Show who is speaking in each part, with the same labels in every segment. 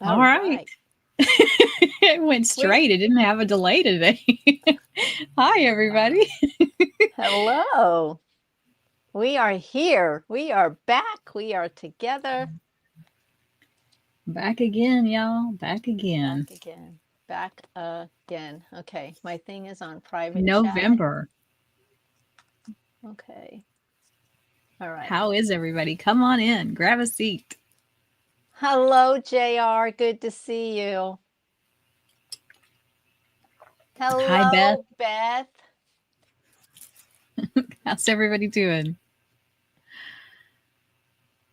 Speaker 1: All right. It went straight. It didn't have a delay today. Hi, everybody.
Speaker 2: Hello. We are here. We are back. We are together.
Speaker 1: Back again, y'all. Back again.
Speaker 2: Back again. Back again. Okay. My thing is on private chat.
Speaker 1: November.
Speaker 2: Okay. All right.
Speaker 1: How is everybody? Come on in. Grab a seat.
Speaker 2: Hello, JR. Good to see you.
Speaker 1: Hi, Beth.
Speaker 2: Hello, Beth.
Speaker 1: How's everybody doing?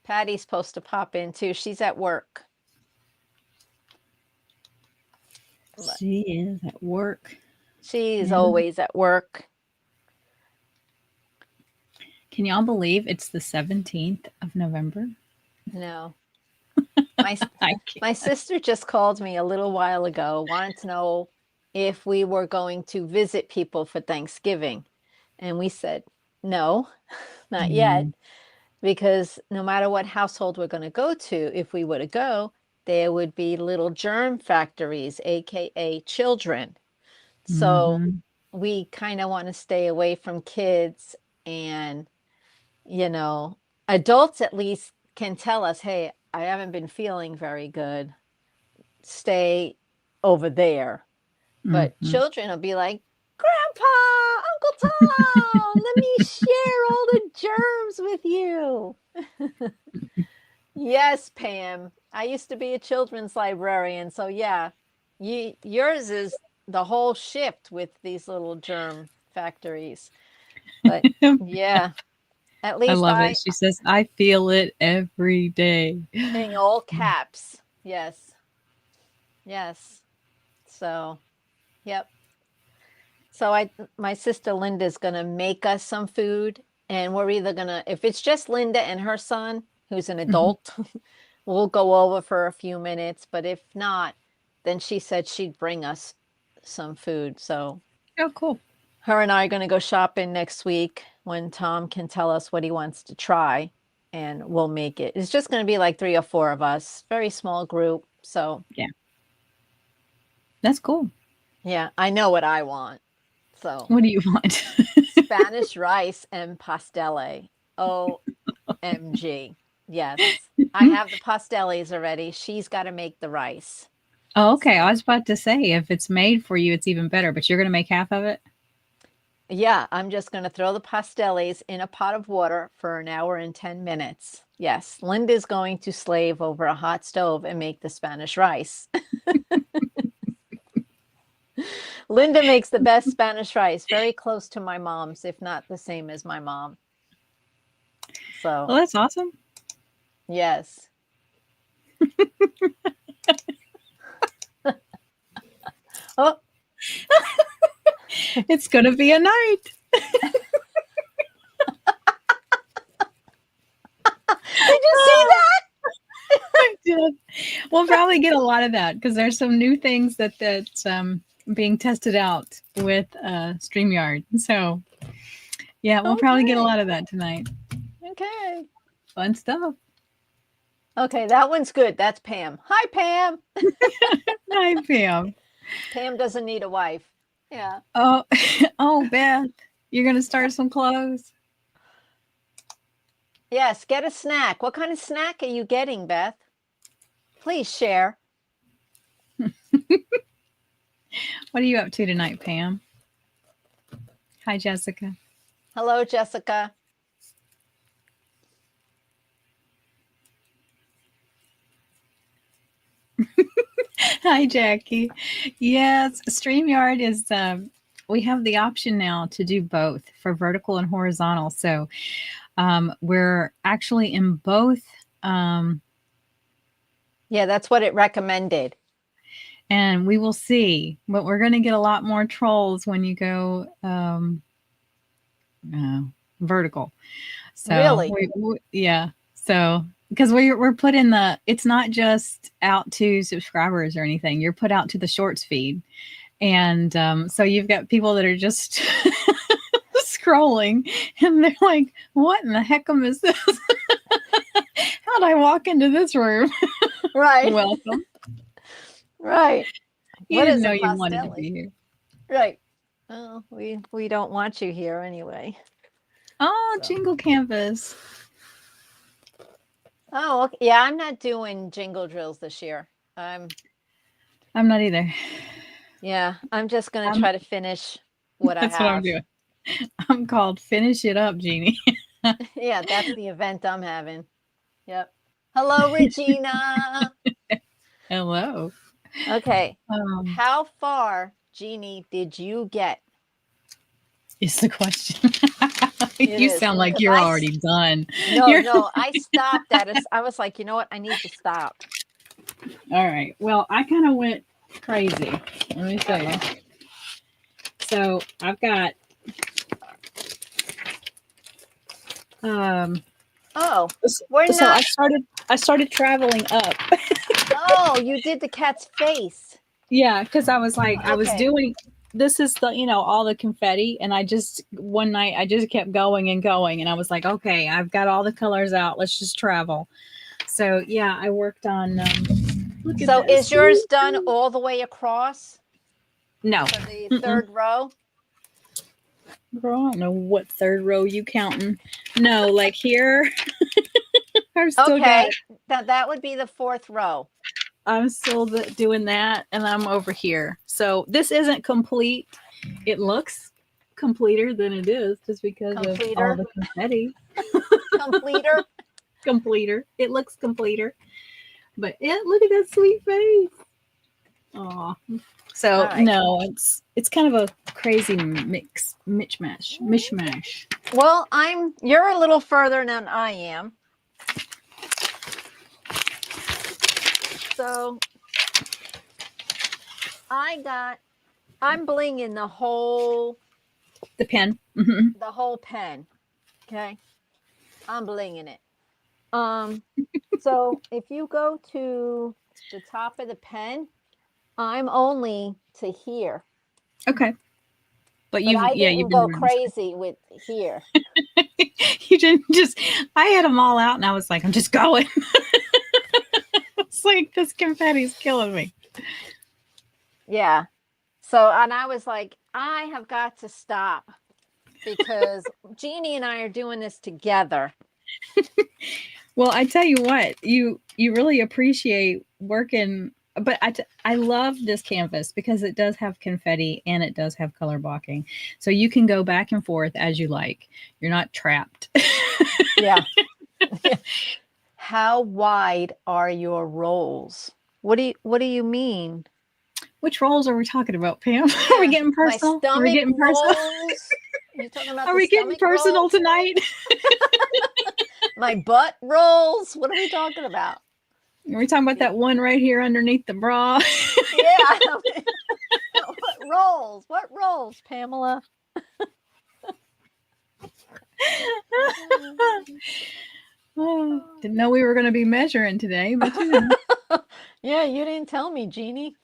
Speaker 2: Patty's supposed to pop in too. She's at work.
Speaker 1: She is at work.
Speaker 2: She's always at work.
Speaker 1: Can y'all believe it's the 17th of November?
Speaker 2: No. My sister just called me a little while ago, wanted to know if we were going to visit people for Thanksgiving. And we said, no, not yet. Because no matter what household we're going to go to, if we were to go, there would be little germ factories, AKA children. So we kind of want to stay away from kids, and, adults at least can tell us, hey, I haven't been feeling very good. Stay over there. But children will be like, Grandpa, Uncle Tom, let me share all the germs with you. Yes, Pam. I used to be a children's librarian. So, yeah, yours is the whole shift with these little germ factories. But, yeah, at least
Speaker 1: I love it. She says, I feel it every day.
Speaker 2: In all caps. Yes. Yes. So, yep. So my sister Linda's going to make us some food, and we're either going to, if it's just Linda and her son, who's an adult, we'll go over for a few minutes. But if not, then she said she'd bring us some food. So,
Speaker 1: oh, cool.
Speaker 2: Her and I are going to go shopping next week when Tom can tell us what he wants to try, and we'll make it. It's just going to be like 3 or 4 of us, very small group. So,
Speaker 1: yeah. That's cool.
Speaker 2: Yeah, I know what I want. So,
Speaker 1: what do you want?
Speaker 2: Spanish rice and pastele. OMG. Yes. I have the pasteles already. She's got to make the rice.
Speaker 1: Oh, okay. So, I was about to say, if it's made for you, it's even better, but you're going to make half of it?
Speaker 2: Yeah, I'm just going to throw the pasteles in a pot of water for an hour and 10 minutes. Yes, Linda's going to slave over a hot stove and make the Spanish rice. Linda makes the best Spanish rice, very close to my mom's, if not the same as my mom. So,
Speaker 1: well, that's awesome.
Speaker 2: Yes. Oh.
Speaker 1: It's going to be a night.
Speaker 2: Did you see that?
Speaker 1: I did. We'll probably get a lot of that because there's some new things that's being tested out with StreamYard. So, yeah, we'll probably get a lot of that tonight.
Speaker 2: Okay.
Speaker 1: Fun stuff.
Speaker 2: Okay, that one's good. That's Pam. Hi, Pam.
Speaker 1: Hi, Pam.
Speaker 2: Pam doesn't need a wife. Yeah.
Speaker 1: Oh, Beth, you're going to start some clothes?
Speaker 2: Yes, get a snack. What kind of snack are you getting, Beth? Please share.
Speaker 1: What are you up to tonight, Pam? Hi, Jessica.
Speaker 2: Hello, Jessica.
Speaker 1: Hi, Jackie. Yes, StreamYard is, we have the option now to do both for vertical and horizontal. So we're actually in both.
Speaker 2: Yeah, that's what it recommended.
Speaker 1: And we will see, but we're going to get a lot more trolls when you go vertical. So
Speaker 2: really?
Speaker 1: Yeah. So because we're put in it's not just out to subscribers or anything. You're put out to the shorts feed. And so you've got people that are just scrolling and they're like, what in the heck'em is this? How'd I walk into this room?
Speaker 2: Right.
Speaker 1: Welcome.
Speaker 2: Right.
Speaker 1: You
Speaker 2: What
Speaker 1: didn't
Speaker 2: is a
Speaker 1: know you wanted to
Speaker 2: pastelli?
Speaker 1: be here.
Speaker 2: Right. Well, we don't want you here anyway.
Speaker 1: Oh,
Speaker 2: So.
Speaker 1: jingle canvas.
Speaker 2: Oh, okay. Yeah, I'm not doing jingle drills this year.
Speaker 1: I'm not either.
Speaker 2: Yeah, I'm just going to try to finish what I
Speaker 1: That's what I'm
Speaker 2: have.
Speaker 1: doing. I'm called Finish It Up, Jeannie.
Speaker 2: Yeah, that's the event I'm having. Yep. Hello, Regina.
Speaker 1: Hello.
Speaker 2: Okay.
Speaker 1: Um,
Speaker 2: How far, Jeannie, did you get?
Speaker 1: is the question.
Speaker 2: It
Speaker 1: You
Speaker 2: is
Speaker 1: sound like
Speaker 2: because
Speaker 1: you're already done.
Speaker 2: no,
Speaker 1: You're
Speaker 2: no, I stopped at us. I was like, you know what? I need to stop.
Speaker 1: all right. Well, I kind of went crazy. Let me tell you. So I've got
Speaker 2: Oh, we're
Speaker 1: so
Speaker 2: not.
Speaker 1: I started traveling up.
Speaker 2: Oh, you did the cat's face.
Speaker 1: Yeah, because I was like, I was
Speaker 2: Okay.
Speaker 1: doing this is the, all the confetti, and I just one night I just kept going and going, and I was like, okay, I've got all the colors out. Let's just travel. So yeah, I worked on. Look at
Speaker 2: So is
Speaker 1: this.
Speaker 2: yours done all the way across
Speaker 1: No,
Speaker 2: for the
Speaker 1: mm-mm.
Speaker 2: third row?
Speaker 1: Girl, I don't know what third row you counting. No, like here, I've still got.
Speaker 2: Okay, that would be the fourth row.
Speaker 1: I'm still doing that, and I'm over here. So this isn't complete. It looks completer than it is just because of all
Speaker 2: Completer.
Speaker 1: the confetti.
Speaker 2: Completer.
Speaker 1: Completer. It looks completer, but look at that sweet face. Aw. So
Speaker 2: All right.
Speaker 1: no, it's kind of a crazy mishmash.
Speaker 2: Well, you're a little further than I am. So I'm blinging the whole
Speaker 1: The pen. Mm-hmm.
Speaker 2: pen. Okay. I'm blinging it. So if you go to the top of the pen, I'm only to here.
Speaker 1: Okay. But
Speaker 2: But I
Speaker 1: you've
Speaker 2: didn't
Speaker 1: been
Speaker 2: go
Speaker 1: doing this.
Speaker 2: crazy with here.
Speaker 1: You didn't just. I had them all out, and I was like, I'm just going. It's like this confetti's killing me.
Speaker 2: Yeah. So, and I was like, I have got to stop because Jeannie and I are doing this together.
Speaker 1: Well, I tell you what, you really appreciate working, but I love this canvas because it does have confetti and it does have color blocking, so you can go back and forth as you like. You're not trapped.
Speaker 2: Yeah. How wide are your rolls? What do you mean?
Speaker 1: Which rolls are we talking about, Pam?
Speaker 2: Yeah.
Speaker 1: Are we getting personal?
Speaker 2: My
Speaker 1: Are we
Speaker 2: stomach
Speaker 1: getting personal?
Speaker 2: rolls. You talking about
Speaker 1: Are
Speaker 2: the
Speaker 1: we getting
Speaker 2: stomach
Speaker 1: personal
Speaker 2: rolls?
Speaker 1: tonight?
Speaker 2: My butt rolls? What are we talking about?
Speaker 1: Are we talking about that one right here underneath the bra?
Speaker 2: Yeah. What rolls? What rolls, Pamela?
Speaker 1: Oh, didn't know we were going to be measuring today, but you know.
Speaker 2: Yeah, you didn't tell me, Jeannie.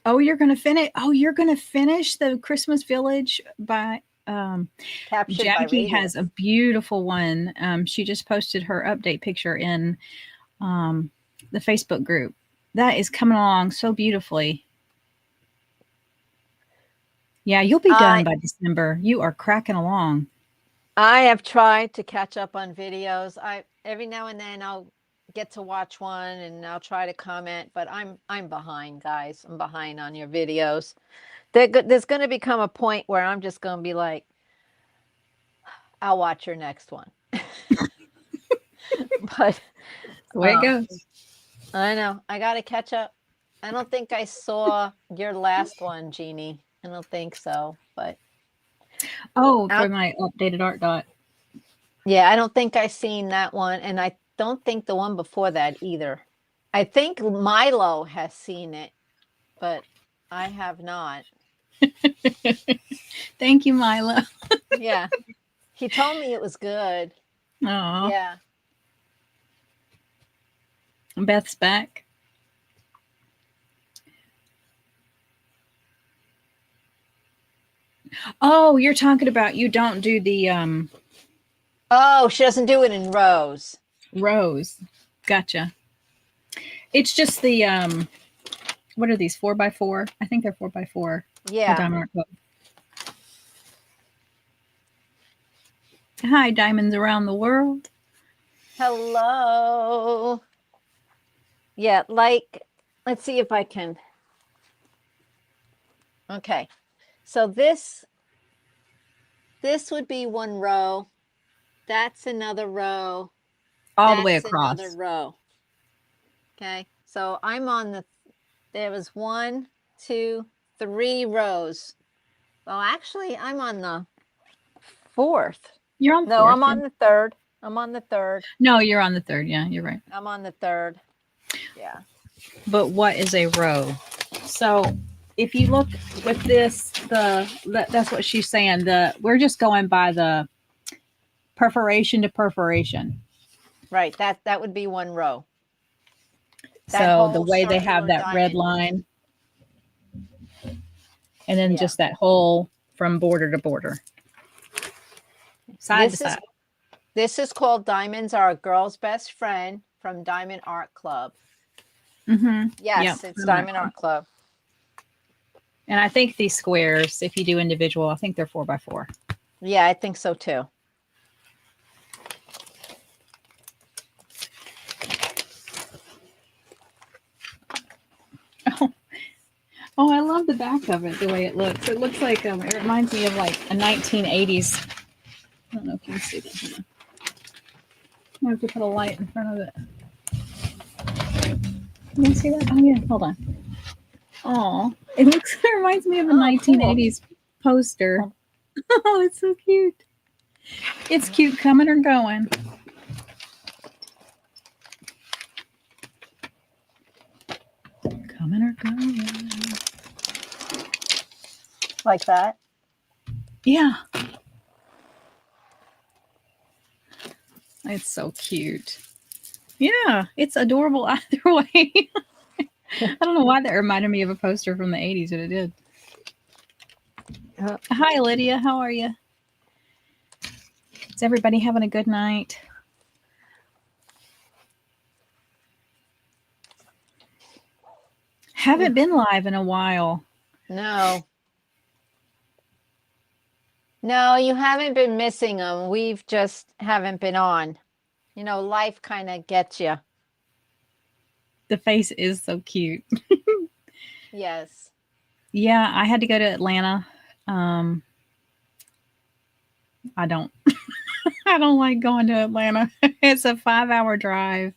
Speaker 1: Oh, you're going to finish. Oh, you're going to finish the Christmas Village by
Speaker 2: Captured by
Speaker 1: Jackie
Speaker 2: radiance.
Speaker 1: has a beautiful one. She just posted her update picture in the Facebook group. That is coming along so beautifully. Yeah, you'll be done by December. You are cracking along.
Speaker 2: I have tried to catch up on videos. Every now and then I'll get to watch one and I'll try to comment, but I'm behind, guys. I'm behind on your videos. There's going to become a point where I'm just going to be like, I'll watch your next one. But
Speaker 1: the way it goes.
Speaker 2: I know. I got to catch up. I don't think I saw your last one, Jeannie. I don't think so, but.
Speaker 1: Oh, for my updated art dot.
Speaker 2: Yeah, I don't think I seen that one. And I don't think the one before that either. I think Milo has seen it, but I have not.
Speaker 1: Thank you, Milo.
Speaker 2: Yeah. He told me it was good.
Speaker 1: Oh.
Speaker 2: Yeah.
Speaker 1: Beth's back. Oh, you're talking about you don't do the
Speaker 2: Oh, she doesn't do it in rows.
Speaker 1: rows. Gotcha. It's just the what are these 4x4? I think they're 4x4.
Speaker 2: Yeah.
Speaker 1: Diamond Art Club. Hi, diamonds around the world.
Speaker 2: Hello. Yeah, like, let's see if I can. Okay. So this would be one row. That's another row.
Speaker 1: All the way across.
Speaker 2: Another row. Okay. So I'm on there was 1, 2, 3 rows. Well, actually, I'm on the 4th.
Speaker 1: You're on the 4th.
Speaker 2: No, I'm on the 3rd. I'm on the 3rd.
Speaker 1: No, you're on the 3rd. Yeah, you're right.
Speaker 2: I'm on the 3rd. Yeah.
Speaker 1: But what is a row? So if you look with this, that's what she's saying. We're just going by the perforation to perforation.
Speaker 2: Right. That would be one row.
Speaker 1: So the way they have that red line, and then just that hole from border to border, side to side.
Speaker 2: This is called Diamonds Are a Girl's Best Friend from Diamond Art Club.
Speaker 1: Mm-hmm.
Speaker 2: Yes, it's Diamond Art Club.
Speaker 1: And I think these squares, if you do individual, I think they're 4x4.
Speaker 2: Yeah, I think so too.
Speaker 1: Oh, I love the back of it, the way it looks. It looks like, it reminds me of like a 1980s. I don't know if you can see that. I have to put a light in front of it. Can you see that? Oh, yeah, hold on. Oh, it reminds me of a 1980s poster. Oh, it's so cute. It's cute coming or going. Coming or going.
Speaker 2: Like that?
Speaker 1: Yeah. It's so cute. Yeah, it's adorable either way. I don't know why that reminded me of a poster from the 80s, but it did. Hi, Lydia. How are you? Is everybody having a good night? Haven't been live in a while.
Speaker 2: No. No, you haven't been missing them. We've just haven't been on. You know, life kind of gets you.
Speaker 1: The face is so cute.
Speaker 2: Yes.
Speaker 1: Yeah, I had to go to Atlanta. I don't I don't like going to Atlanta. It's a 5-hour drive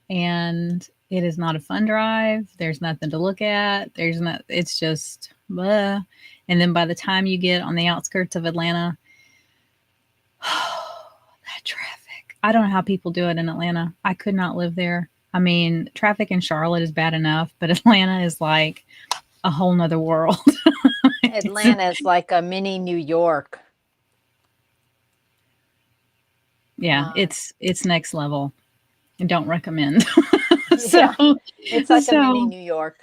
Speaker 1: and it is not a fun drive. There's nothing to look at. It's just blah. And then by the time you get on the outskirts of Atlanta, that traffic. I don't know how people do it in Atlanta. I could not live there. I mean, traffic in Charlotte is bad enough, but Atlanta is like a whole nother world.
Speaker 2: Atlanta is like a mini New York.
Speaker 1: Yeah, it's next level. I don't recommend.
Speaker 2: So it's like a mini New York.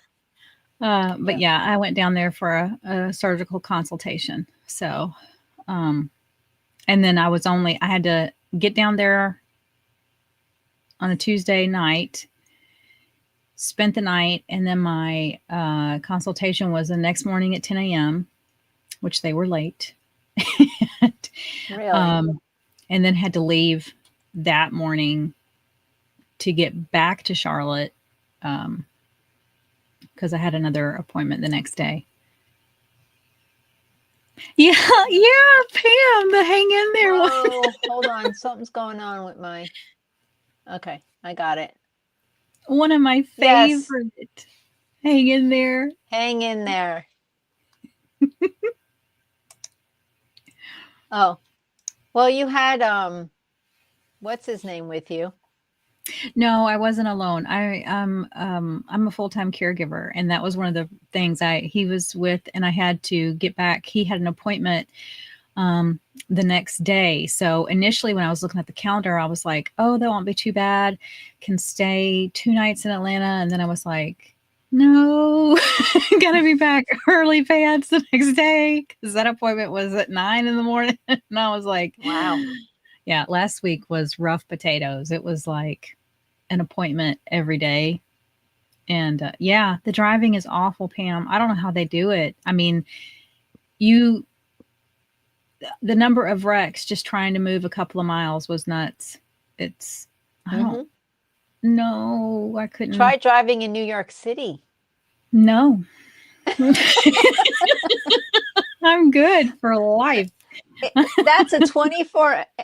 Speaker 1: But yeah, I went down there for a surgical consultation. So, and then I had to get down there on a Tuesday night, spent the night, and then my consultation was the next morning at 10 a.m., which they were late.
Speaker 2: Really?
Speaker 1: And then had to leave that morning to get back to Charlotte because I had another appointment the next day. Yeah, Pam, hang in there.
Speaker 2: Oh, hold on. Something's going on with my... Okay, I got it.
Speaker 1: One of my favorite. Yes. Hang in there.
Speaker 2: Hang in there. Oh, well, you had, what's his name with you?
Speaker 1: No, I wasn't alone. I'm a full-time caregiver, and that was one of the things he was with, and I had to get back. He had an appointment the next day. So initially when I was looking at the calendar, I was like, oh, that won't be too bad. Can stay 2 nights in Atlanta. And then I was like, no, gotta be back early pants the next day because that appointment was at 9 in the morning. And I was like,
Speaker 2: wow.
Speaker 1: Yeah, last week was rough potatoes. It was like an appointment every day. And yeah, the driving is awful, Pam. I don't know how they do it. I mean, you the number of wrecks just trying to move a couple of miles was nuts. It's I don't
Speaker 2: Hmm.
Speaker 1: know. I couldn't.
Speaker 2: Try driving in New York City.
Speaker 1: No. I'm good for life.
Speaker 2: That's a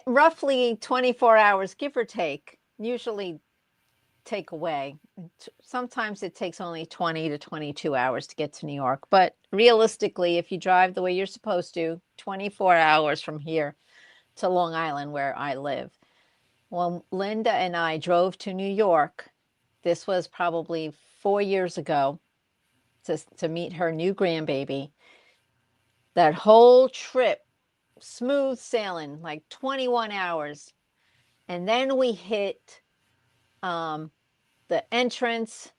Speaker 2: roughly 24 hours, give or take, usually take away. Sometimes it takes only 20 to 22 hours to get to New York. But realistically, if you drive the way you're supposed to, 24 hours from here to Long Island, where I live. When Linda and I drove to New York, this was probably 4 years ago, to meet her new grandbaby. That whole trip, smooth sailing, like 21 hours. And then we hit the entrance.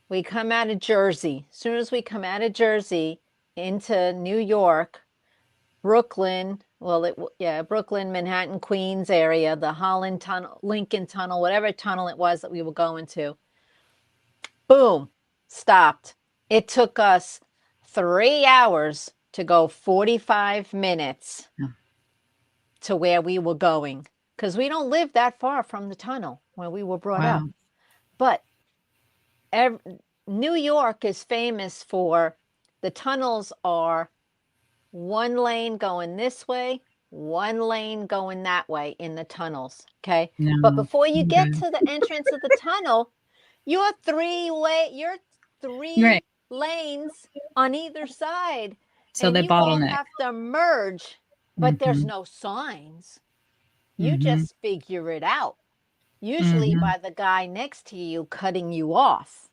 Speaker 2: We come out of Jersey. As soon as we come out of Jersey into New York, Brooklyn, Brooklyn, Manhattan, Queens area, the Holland Tunnel, Lincoln Tunnel, whatever tunnel it was that we were going to, boom, stopped. It took us 3 hours to go 45 minutes to where we were going, because we don't live that far from the tunnel where we were brought up.
Speaker 1: Wow.
Speaker 2: But New York is famous for the tunnels are one lane going this way, one lane going that way in the tunnels. Okay. But
Speaker 1: No.
Speaker 2: before you
Speaker 1: I'm
Speaker 2: get
Speaker 1: good.
Speaker 2: to the entrance of the tunnel, you're
Speaker 1: Right.
Speaker 2: three lanes on either side,
Speaker 1: So
Speaker 2: and
Speaker 1: they
Speaker 2: you all
Speaker 1: bottleneck.
Speaker 2: have to merge, but there's
Speaker 1: Mhm.
Speaker 2: no signs. You
Speaker 1: Mhm.
Speaker 2: just figure it out, usually
Speaker 1: Mhm.
Speaker 2: by the guy next to you cutting you off.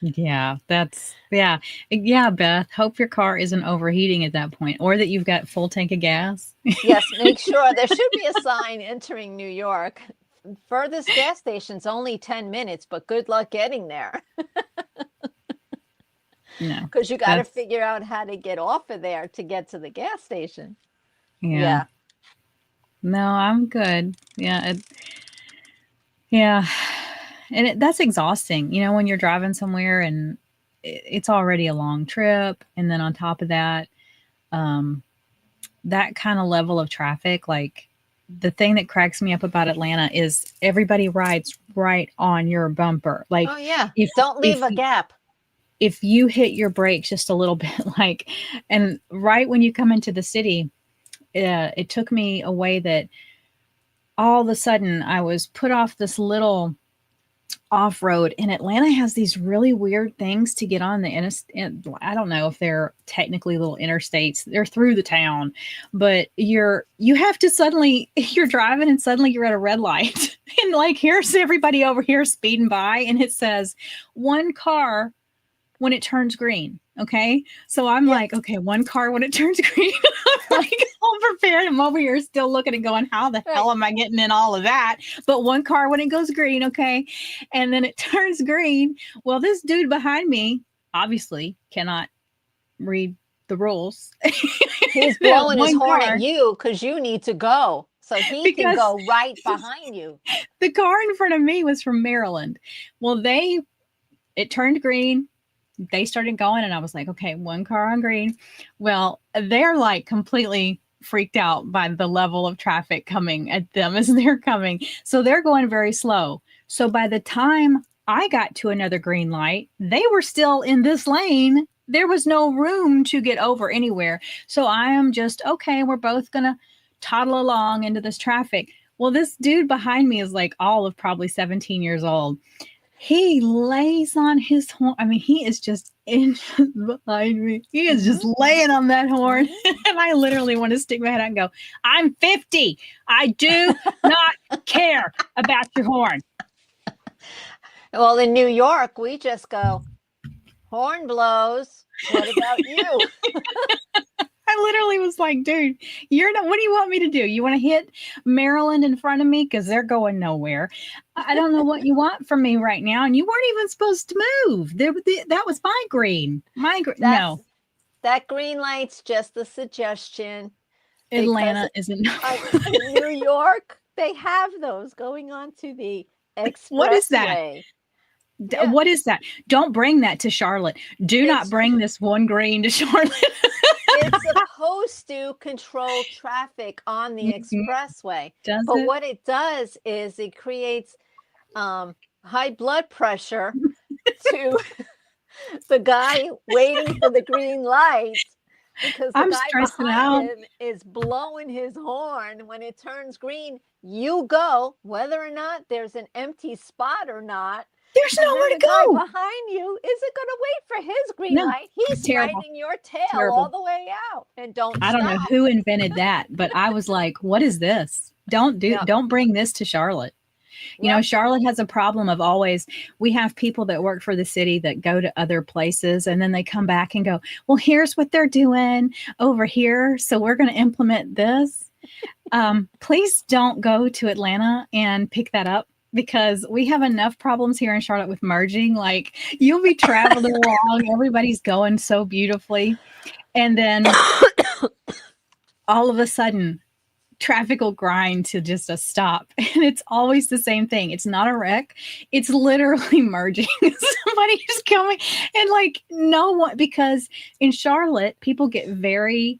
Speaker 1: Yeah, that's yeah. Yeah, Beth, hope your car isn't overheating at that point or that you've got full tank of gas.
Speaker 2: Yes, make sure there should be a sign entering New York. Furthest gas station's only 10 minutes, but good luck getting there,
Speaker 1: No.
Speaker 2: because you got to
Speaker 1: That's
Speaker 2: figure out how to get off of there to get to the gas station.
Speaker 1: yeah.
Speaker 2: Yeah.
Speaker 1: No, I'm good. Yeah. And that's exhausting, when you're driving somewhere and it's already a long trip and then on top of that, um that kind of level of traffic, like the thing that cracks me up about Atlanta is everybody rides right on your bumper.
Speaker 2: Oh,
Speaker 1: Like
Speaker 2: yeah.
Speaker 1: if
Speaker 2: Don't leave
Speaker 1: if
Speaker 2: a gap.
Speaker 1: if you hit your brakes just a little bit, like, and right when you come into the city, it took me a way that all of a sudden I was put off this little off road, and Atlanta has these really weird things to get on the interstate. I don't know if they're technically little interstates. They're through the town, but you have to suddenly you're driving and suddenly you're at a red light and like here's everybody over here speeding by and it says one car when it turns green. Okay. So I'm
Speaker 2: Yep.
Speaker 1: like, okay, one car when it turns green. I'm like, all prepared. I'm over here still looking and going, how the
Speaker 2: Right.
Speaker 1: hell am I getting in all of that? But one car when it goes green. Okay. And then it turns green. Well, this dude behind me obviously cannot read the rules.
Speaker 2: He's
Speaker 1: That
Speaker 2: blowing his
Speaker 1: one
Speaker 2: horn at
Speaker 1: car,
Speaker 2: you because you need to go so he can
Speaker 1: because
Speaker 2: go right behind you.
Speaker 1: the car in front of me was from Maryland. Well, it turned green. They started going and I was like, okay, one car on green. Well, they're like completely freaked out by the level of traffic coming at them as they're coming. So they're going very slow. So by the time I got to another green light, they were still in this lane. There was no room to get over anywhere. So I am just, okay, we're both going to toddle along into this traffic. Well, this dude behind me is like all of probably 17 years old. He lays on his horn. I mean, he is just inches behind me. He is just
Speaker 2: Mhm.
Speaker 1: laying on that horn.
Speaker 2: Mhm.
Speaker 1: And I literally want to stick my head out and go, I'm 50. I do not care about your horn.
Speaker 2: Well, in New York, we just go, horn blows. What about you?
Speaker 1: I literally was like, dude, you're not, what do you want me to do? You want to hit Maryland in front of me? Because they're going nowhere. I don't know what you want from me right now. And you weren't even supposed to move. That was my green.
Speaker 2: That's
Speaker 1: No,
Speaker 2: that green light's just a suggestion, because
Speaker 1: Atlanta isn't.
Speaker 2: in New York, they have those going onto the
Speaker 1: What is that?
Speaker 2: expressway. Yeah.
Speaker 1: What is that? Don't bring that to Charlotte. Do not bring this one green to Charlotte.
Speaker 2: It's supposed to control traffic on the expressway.
Speaker 1: Does
Speaker 2: But
Speaker 1: it?
Speaker 2: what it does is it creates high blood pressure to the guy waiting for the green light, because the
Speaker 1: I'm
Speaker 2: guy
Speaker 1: stressing
Speaker 2: behind
Speaker 1: out.
Speaker 2: him is blowing his horn. When it turns green, you go, whether or not there's an empty spot or not.
Speaker 1: There's
Speaker 2: And
Speaker 1: nowhere
Speaker 2: then
Speaker 1: to
Speaker 2: the guy
Speaker 1: go.
Speaker 2: behind you isn't going to wait for his green
Speaker 1: No,
Speaker 2: light. He's
Speaker 1: terrible.
Speaker 2: riding your tail
Speaker 1: Terrible.
Speaker 2: all the way out. And don't
Speaker 1: I don't know
Speaker 2: stop.
Speaker 1: who invented that, but I was like, what is this? Don't bring this to Charlotte. You know, Charlotte has a problem of always, we have people that work for the city that go to other places and then they come back and go, well, here's what they're doing over here. So we're going to implement this. Please don't go to Atlanta and pick that up, because we have enough problems here in Charlotte with merging. Like, you'll be traveling along, everybody's going so beautifully. And then all of a sudden, traffic will grind to just a stop. And it's always the same thing. It's not a wreck. It's literally merging. Somebody's coming and like, no one, because in Charlotte, people get very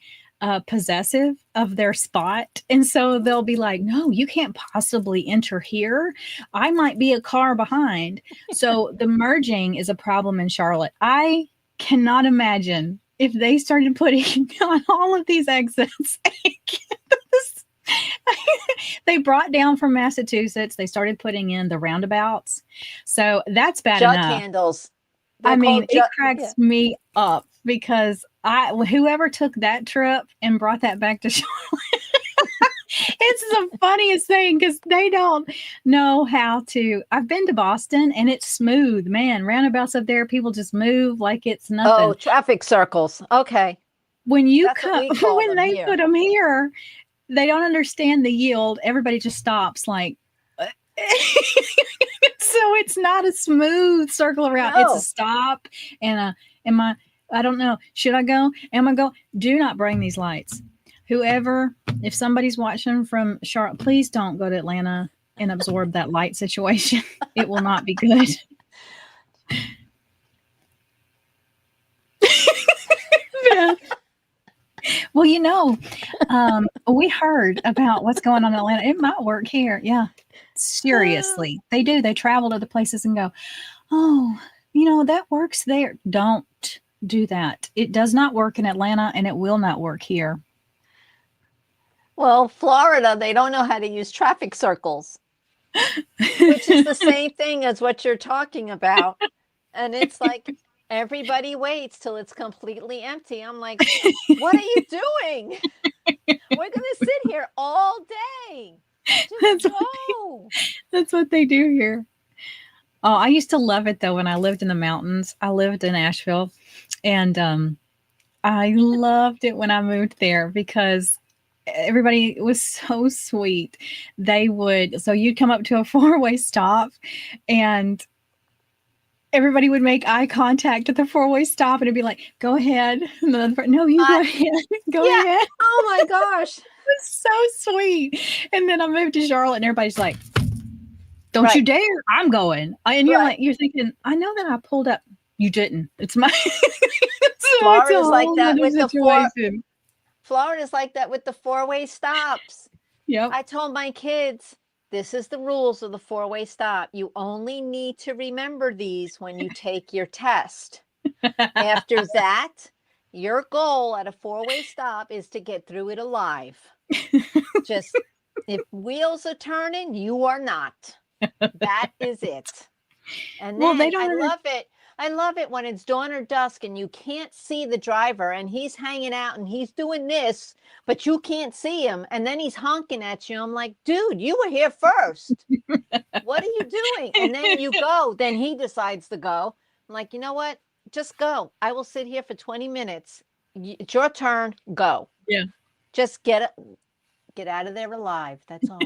Speaker 1: possessive of their spot. And so they'll be like, no, you can't possibly enter here. I might be a car behind. So the merging is a problem in Charlotte. I cannot imagine if they started putting on all of these exits. They brought down from Massachusetts. They started putting in the roundabouts. So that's bad
Speaker 2: Jug
Speaker 1: enough.
Speaker 2: handles.
Speaker 1: I mean, it cracks me up, because whoever took that trip and brought that back to Charlotte, it's the funniest thing, because they don't know how to. I've been to Boston and it's smooth, man. Roundabouts up there, people just move like it's nothing.
Speaker 2: Oh, traffic circles. Okay.
Speaker 1: When you when they put them here, they don't understand the yield. Everybody just stops like, so it's not a smooth circle around. No. It's a stop and I don't know. Should I go? Am I go? Do not bring these lights. Whoever, if somebody's watching from Charlotte, please don't go to Atlanta and absorb that light situation. It will not be good. Beth. Well, you know, we heard about what's going on in Atlanta. It might work here. Yeah. Seriously. They do. They travel to other places and go, oh, you know, that works there. Don't do that. It does not work in Atlanta and it will not work here.
Speaker 2: Well, Florida, they don't know how to use traffic circles, which is the same thing as what you're talking about. And it's like, everybody waits till it's completely empty. I'm like, what are you doing? We're going to sit here all day. Just go.
Speaker 1: That's what they do here. Oh, I used to love it, though, when I lived in the mountains. I lived in Asheville, and I loved it when I moved there, because everybody was so sweet. So you'd come up to a four-way stop, and everybody would make eye contact at the four-way stop, and it'd be like, go ahead. And the other part, no, you go ahead. Go ahead.
Speaker 2: Oh my gosh.
Speaker 1: It was so sweet. And then I moved to Charlotte and everybody's like, don't you dare. I'm going. And you're like, you're thinking, I know that I pulled up. You didn't. It's my
Speaker 2: Florida's like that with the Florida's like that with the four-way stops.
Speaker 1: Yep.
Speaker 2: I told my kids, this is the rules of the four-way stop. You only need to remember these when you take your test. After that, your goal at a four-way stop is to get through it alive. Just, if wheels are turning, you are not. That is it. And then I love it when it's dawn or dusk and you can't see the driver and he's hanging out and he's doing this, but you can't see him. And then he's honking at you. I'm like, dude, you were here first. What are you doing? And then you go. Then he decides to go. I'm like, you know what? Just go. I will sit here for 20 minutes. It's your turn. Go.
Speaker 1: Yeah.
Speaker 2: Just get out of there alive. That's all.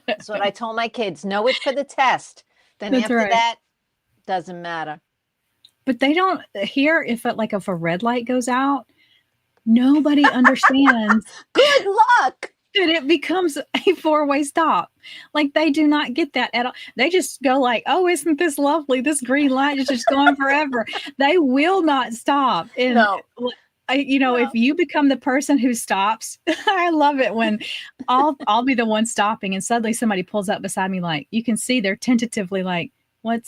Speaker 2: That's what I told my kids. Know it for the test. Then after that, doesn't matter.
Speaker 1: But they don't hear if a red light goes out, nobody understands.
Speaker 2: Good luck.
Speaker 1: that it becomes a four-way stop. Like, they do not get that at all. They just go like, "Oh, isn't this lovely? This green light is just going forever." They will not stop. And
Speaker 2: No.
Speaker 1: if you become the person who stops, I love it when I'll be the one stopping and suddenly somebody pulls up beside me, like, you can see they're tentatively like, why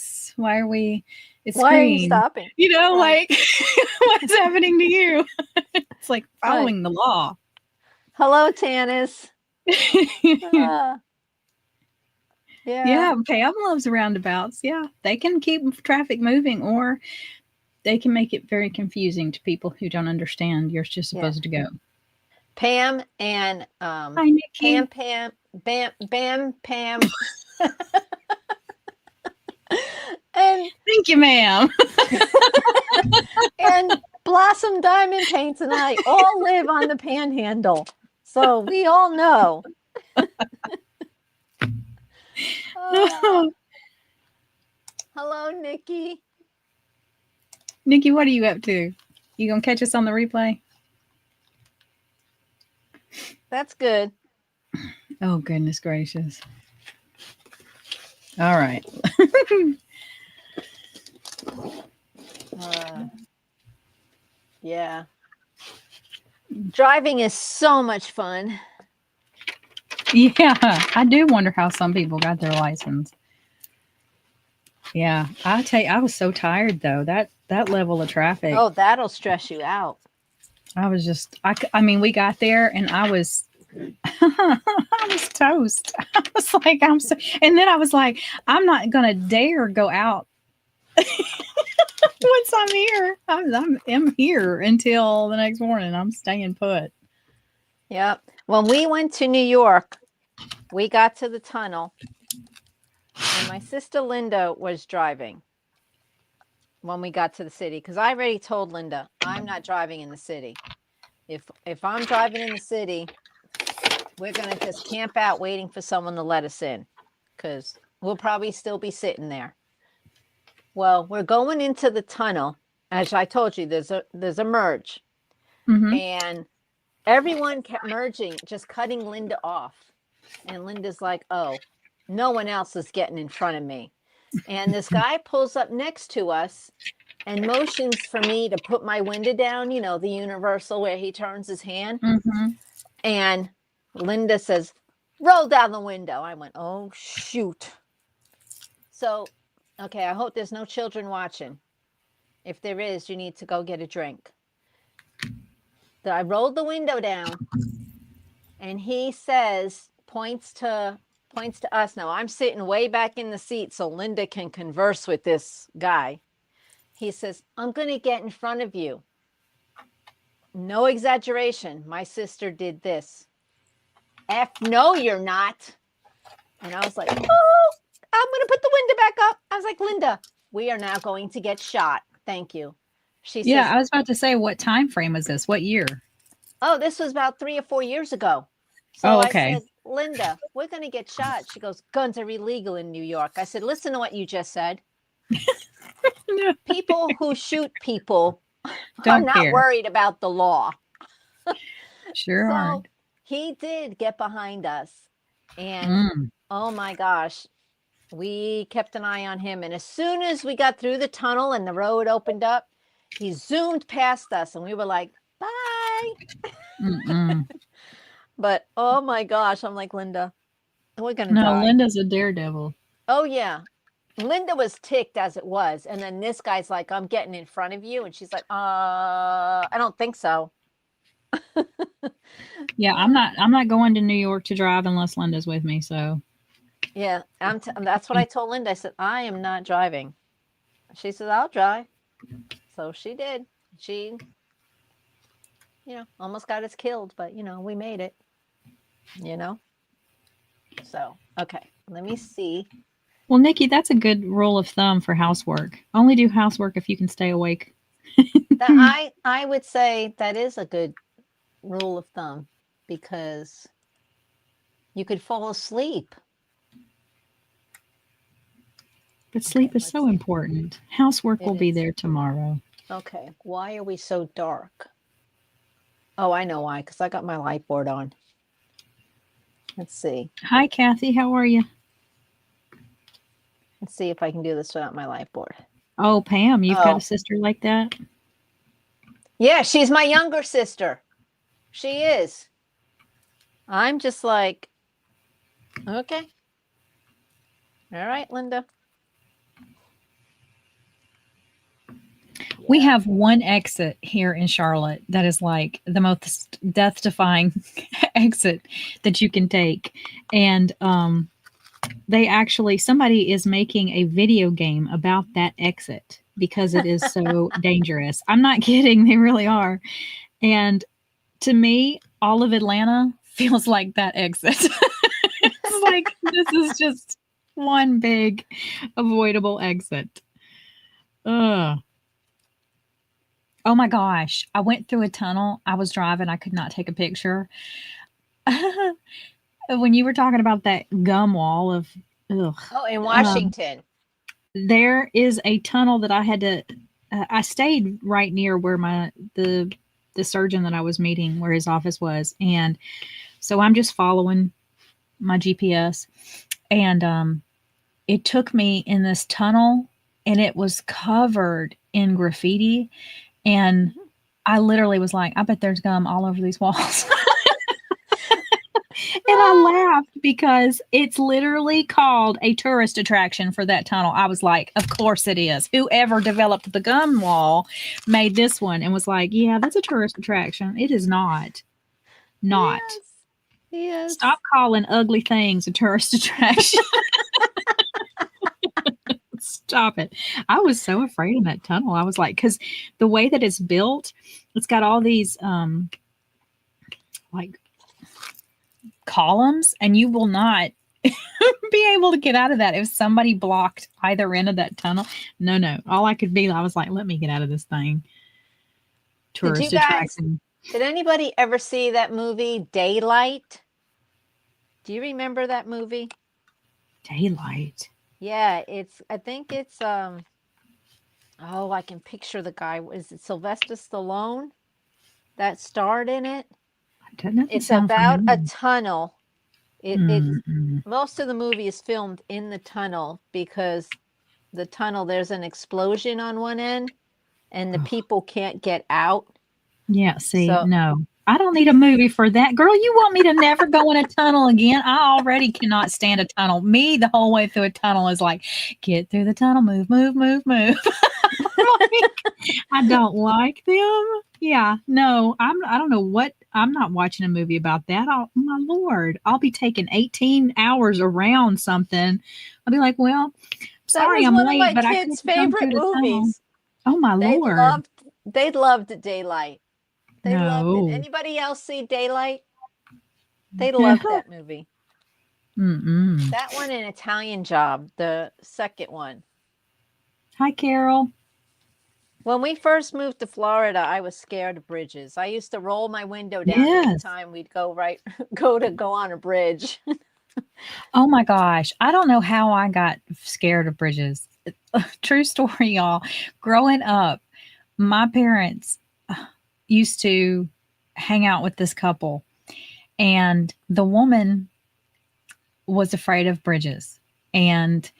Speaker 1: are we, it's
Speaker 2: Why are you
Speaker 1: green.
Speaker 2: stopping?
Speaker 1: Like, what's happening to you? It's like following the law.
Speaker 2: Hello, Tanis.
Speaker 1: Yeah, Pam loves roundabouts. Yeah, they can keep traffic moving, or they can make it very confusing to people who don't understand you're just supposed to go.
Speaker 2: Pam and
Speaker 1: Hi, Nikki.
Speaker 2: Pam, Bam, Pam. And
Speaker 1: thank you, ma'am.
Speaker 2: And Blossom Diamond Paints and I all live on the Panhandle, so we all know. Hello, Nikki.
Speaker 1: Nikki, what are you up to? You gonna catch us on the replay?
Speaker 2: That's good.
Speaker 1: Oh, goodness gracious. All right.
Speaker 2: Yeah. Driving is so much fun.
Speaker 1: Yeah, I do wonder how some people got their license. Yeah, I tell you, I was so tired though. That level of traffic.
Speaker 2: Oh, that'll stress you out.
Speaker 1: I was just, I mean, we got there and I was toast. I was like, and then I was like, I'm not gonna dare go out. Once I'm here, I'm here until the next morning. I'm staying put.
Speaker 2: Yep. When we went to New York, we got to the tunnel, and my sister Linda was driving when we got to the city, because I already told Linda I'm not driving in the city. If I'm driving in the city, we're gonna just camp out waiting for someone to let us in, because we'll probably still be sitting there. Well, we're going into the tunnel. As I told you, there's a merge, and everyone kept merging, just cutting Linda off. And Linda's like, "Oh, no one else is getting in front of me." And this guy pulls up next to us and motions for me to put my window down, the universal where he turns his hand. And Linda says, "Roll down the window." I went, "Oh, shoot." So, okay, I hope there's no children watching. If there is, you need to go get a drink. So I rolled the window down, and he says, points to us. Now I'm sitting way back in the seat so Linda can converse with this guy. He says, "I'm going to get in front of you." No exaggeration. My sister did this. "F no, you're not." And I was like, "Oh, I'm going to put the window back up." I was like, "Linda, we are now going to get shot. Thank you." She says,
Speaker 1: I was about to say, what time frame was this? What year?
Speaker 2: "Oh, this was about 3 or 4 years ago." So
Speaker 1: okay.
Speaker 2: I said, "Linda, we're going to get shot." She goes, "Guns are illegal in New York." I said, "Listen to what you just said." People who shoot people are not worried about the law.
Speaker 1: Sure are.
Speaker 2: He did get behind us. And oh my gosh, we kept an eye on him. And as soon as we got through the tunnel and the road opened up, he zoomed past us and we were like, "Bye." But oh my gosh, I'm like, "Linda, we're going to die."
Speaker 1: Linda's a daredevil.
Speaker 2: Oh yeah. Linda was ticked as it was. And then this guy's like, "I'm getting in front of you." And she's like, I don't think so.
Speaker 1: Yeah, I'm not going to New York to drive unless Linda's with me. So
Speaker 2: yeah, that's what I told Linda. I said, "I am not driving." She said, "I'll drive." So she did. She, almost got us killed, but we made it. So okay, let me see.
Speaker 1: Well, Nikki, that's a good rule of thumb for housework. Only do housework if you can stay awake.
Speaker 2: I would say that is a good rule of thumb, because you could fall asleep.
Speaker 1: But sleep is so important. Housework will be there tomorrow.
Speaker 2: Okay, why are we so dark? Oh, I know why, because I got my light board on. Let's see.
Speaker 1: Hi, Kathy. How are you?
Speaker 2: Let's see if I can do this without my live board.
Speaker 1: Oh, Pam, you've got a sister like that?
Speaker 2: Yeah, she's my younger sister. She is. I'm just like, okay. All right, Linda.
Speaker 1: We have one exit here in Charlotte that is like the most death-defying exit that you can take. And they actually, somebody is making a video game about that exit because it is so dangerous. I'm not kidding, they really are. And to me, all of Atlanta feels like that exit. It's like this is just one big avoidable exit. Ugh. Oh my gosh. I went through a tunnel. I was driving. I could not take a picture. When you were talking about that gum wall of, ugh.
Speaker 2: Oh, in Washington.
Speaker 1: There is a tunnel that I had to, I stayed right near where the surgeon that I was meeting, where his office was. And so I'm just following my GPS. And it took me in this tunnel and it was covered in graffiti. And I literally was like, I bet there's gum all over these walls. And I laughed because it's literally called a tourist attraction for that tunnel. I was like, of course it is. Whoever developed the gum wall made this one and was like, yeah, that's a tourist attraction. It is not. Not.
Speaker 2: Yes.
Speaker 1: Stop calling ugly things a tourist attraction. Stop it. I was so afraid in that tunnel. I was like, because the way that it's built, it's got all these like columns, and you will not be able to get out of that if somebody blocked either end of that tunnel. No. All I could be, I was like, let me get out of this thing. Tourist attraction.
Speaker 2: Did anybody ever see that movie Daylight? Do you remember that movie?
Speaker 1: Daylight.
Speaker 2: Yeah, I think it's oh, I can picture the guy. Is it Sylvester Stallone that starred in it? It's about a tunnel. It's most of the movie is filmed in the tunnel because the tunnel, there's an explosion on one end and the people can't get out.
Speaker 1: Yeah, see, no. I don't need a movie for that. Girl, you want me to never go in a tunnel again? I already cannot stand a tunnel. Me, the whole way through a tunnel is like, get through the tunnel, move. Like, I don't like them. Yeah, no, I don't know what, I'm not watching a movie about that. Oh, my Lord, I'll be taking 18 hours around something. I'll be like, well, sorry I'm late, but I couldn't come through the tunnel. Oh, my Lord.
Speaker 2: They loved Daylight. They loved it. Anybody else see Daylight? They loved that movie. That one and Italian Job, the second one.
Speaker 1: Hi, Carol.
Speaker 2: When we first moved to Florida, I was scared of bridges. I used to roll my window down every time we'd go on a bridge.
Speaker 1: Oh my gosh. I don't know how I got scared of bridges. True story, y'all. Growing up, my parents used to hang out with this couple, and the woman was afraid of bridges. And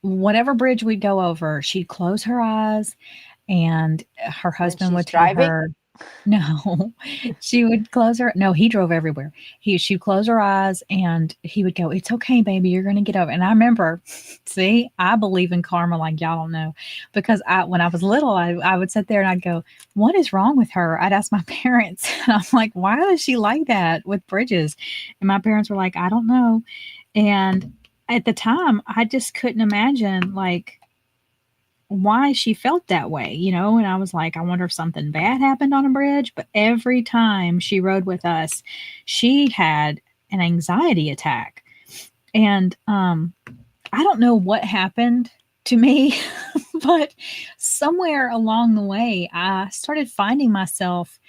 Speaker 1: whatever bridge we'd go over, she'd close her eyes, and her husband would tell her, no, she would close her. No, he drove everywhere. She'd close her eyes and he would go, it's okay, baby. You're going to get over. And I remember, see, I believe in karma like y'all don't know, because when I was little, I would sit there and I'd go, what is wrong with her? I'd ask my parents and I'm like, why is she like that with bridges? And my parents were like, I don't know. And at the time, I just couldn't imagine like why she felt that way, and I was like, I wonder if something bad happened on a bridge. But every time she rode with us, she had an anxiety attack. And I don't know what happened to me, but somewhere along the way, I started finding myself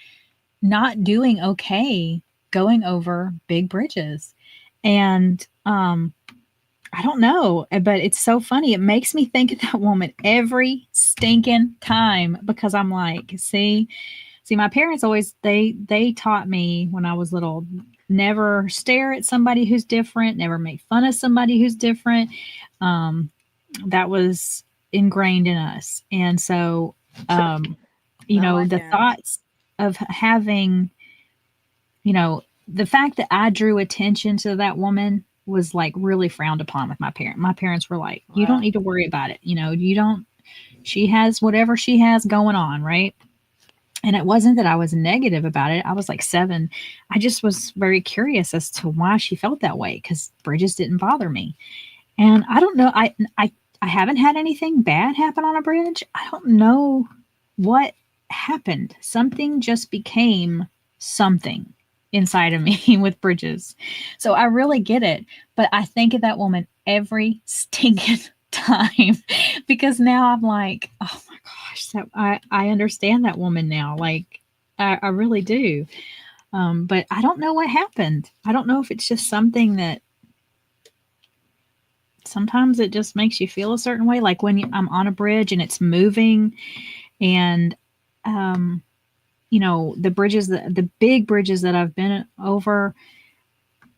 Speaker 1: not doing okay going over big bridges. And I don't know, but it's so funny. It makes me think of that woman every stinking time because I'm like, see, See, my parents always they taught me when I was little, never stare at somebody who's different, never make fun of somebody who's different. Um, that was ingrained in us. And so, um,
Speaker 2: Not my
Speaker 1: the
Speaker 2: parents.
Speaker 1: thoughts of having, the fact that I drew attention to that woman was like really frowned upon with my parent. My parents were like, you don't
Speaker 2: Wow.
Speaker 1: need to worry about it. You don't, she has whatever she has going on, right? And it wasn't that I was negative about it. I was like 7. I just was very curious as to why she felt that way because bridges didn't bother me. And I don't know. I haven't had anything bad happen on a bridge. I don't know what happened. Something just became something inside of me with bridges. So I really get it. But I think of that woman every stinking time because now I'm like, oh my gosh, I understand that woman now. Like I really do. But I don't know what happened. I don't know if it's just something that sometimes it just makes you feel a certain way. Like when I'm on a bridge and it's moving, and um, the bridges, the big bridges that I've been over,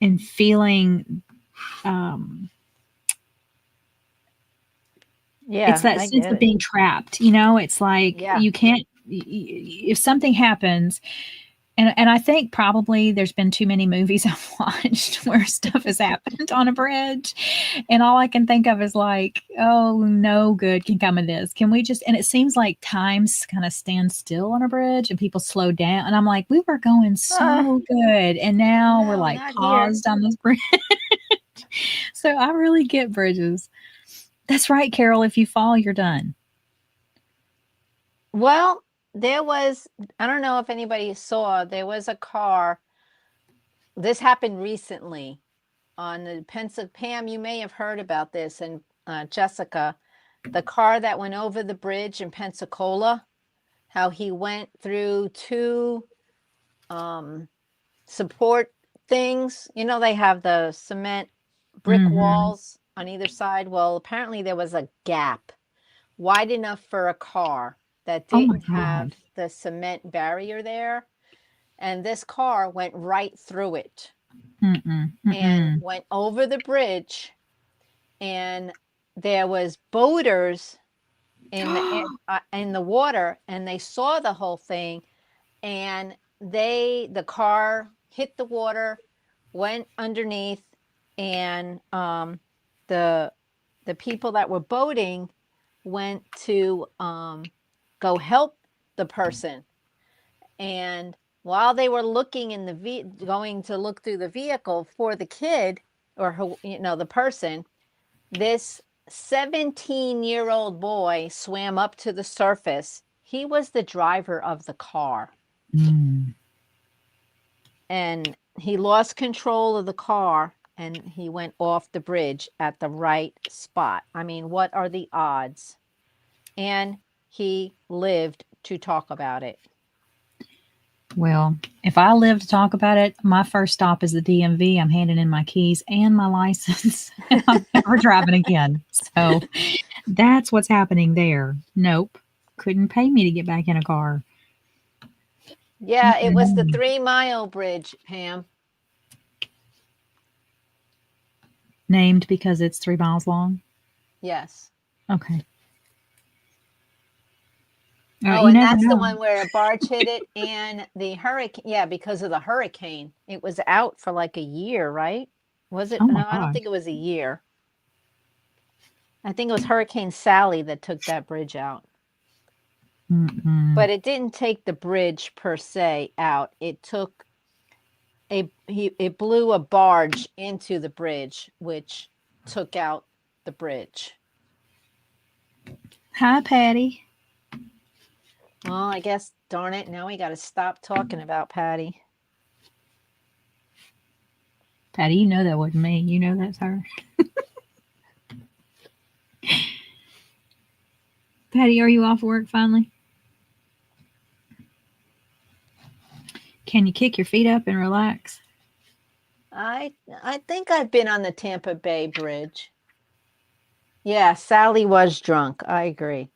Speaker 1: and feeling, um, it's
Speaker 2: Yeah,
Speaker 1: that
Speaker 2: I
Speaker 1: sense
Speaker 2: get
Speaker 1: of
Speaker 2: it.
Speaker 1: being trapped. It's like
Speaker 2: Yeah.
Speaker 1: you can't. If something happens, and I think probably there's been too many movies I've watched where stuff has happened on a bridge, and all I can think of is like, "Oh, no good can come of this. Can we just," and it seems like times kinda stand still on a bridge and people slow down, and I'm like, "We were going
Speaker 2: Uh,
Speaker 1: so good, and now we're,
Speaker 2: no,
Speaker 1: like,
Speaker 2: not here.
Speaker 1: paused on this bridge." So I really get bridges. That's right, Carol, if you fall, you're done.
Speaker 2: Well, there was, I don't know if anybody saw, there was a car. This happened recently on the Pensacola. Pam, you may have heard about this, and Jessica, the car that went over the bridge in Pensacola, how he went through two um, support things. They have the cement brick
Speaker 1: Mhm.
Speaker 2: walls on either side. Well, apparently there was a gap wide enough for a car that
Speaker 1: Oh my
Speaker 2: didn't have
Speaker 1: god.
Speaker 2: the cement barrier there. And this car went right through it
Speaker 1: Mm-mm,
Speaker 2: and
Speaker 1: mm-mm.
Speaker 2: went over the bridge. And there was boaters in the water, and they saw the whole thing. And the car hit the water, went underneath, and the the people that were boating went to go help the person. And while they were looking in going to look through the vehicle for the kid, or the person, this 17-year-old boy swam up to the surface. He was the driver of the car,
Speaker 1: Mm.
Speaker 2: and he lost control of the car, and he went off the bridge at the right spot. I mean, what are the odds? And he lived to talk about it.
Speaker 1: Well, if I live to talk about it, my first stop is the DMV. I'm handing in my keys and my license, and I'm never driving again. So that's what's happening there. Nope. Couldn't pay me to get back in a car.
Speaker 2: Yeah, it was the
Speaker 1: Mm-mm.
Speaker 2: 3 Mile Bridge, Pam.
Speaker 1: Named because it's 3 miles long.
Speaker 2: Yes.
Speaker 1: Okay. All right.
Speaker 2: Oh,
Speaker 1: You
Speaker 2: and
Speaker 1: never
Speaker 2: that's the
Speaker 1: know.
Speaker 2: one where a barge hit it, and the hurricane. Yeah, because of the hurricane. It was out for like a year, right? Was it?
Speaker 1: Oh my
Speaker 2: No, I don't think
Speaker 1: gosh.
Speaker 2: it was a year. I think it was Hurricane Sally that took that bridge out.
Speaker 1: Mm-mm.
Speaker 2: But it didn't take the bridge per se out. It took it blew a barge into the bridge, which took out the bridge.
Speaker 1: Hi, Patty.
Speaker 2: Well, I guess, darn it, now we got to stop talking about Patty.
Speaker 1: Patty, you know that wasn't me. You know that's her. Patty, are you off work finally? Can you kick your feet up and relax?
Speaker 2: I think I've been on the Tampa Bay Bridge. Yeah, Sally was drunk. I agree.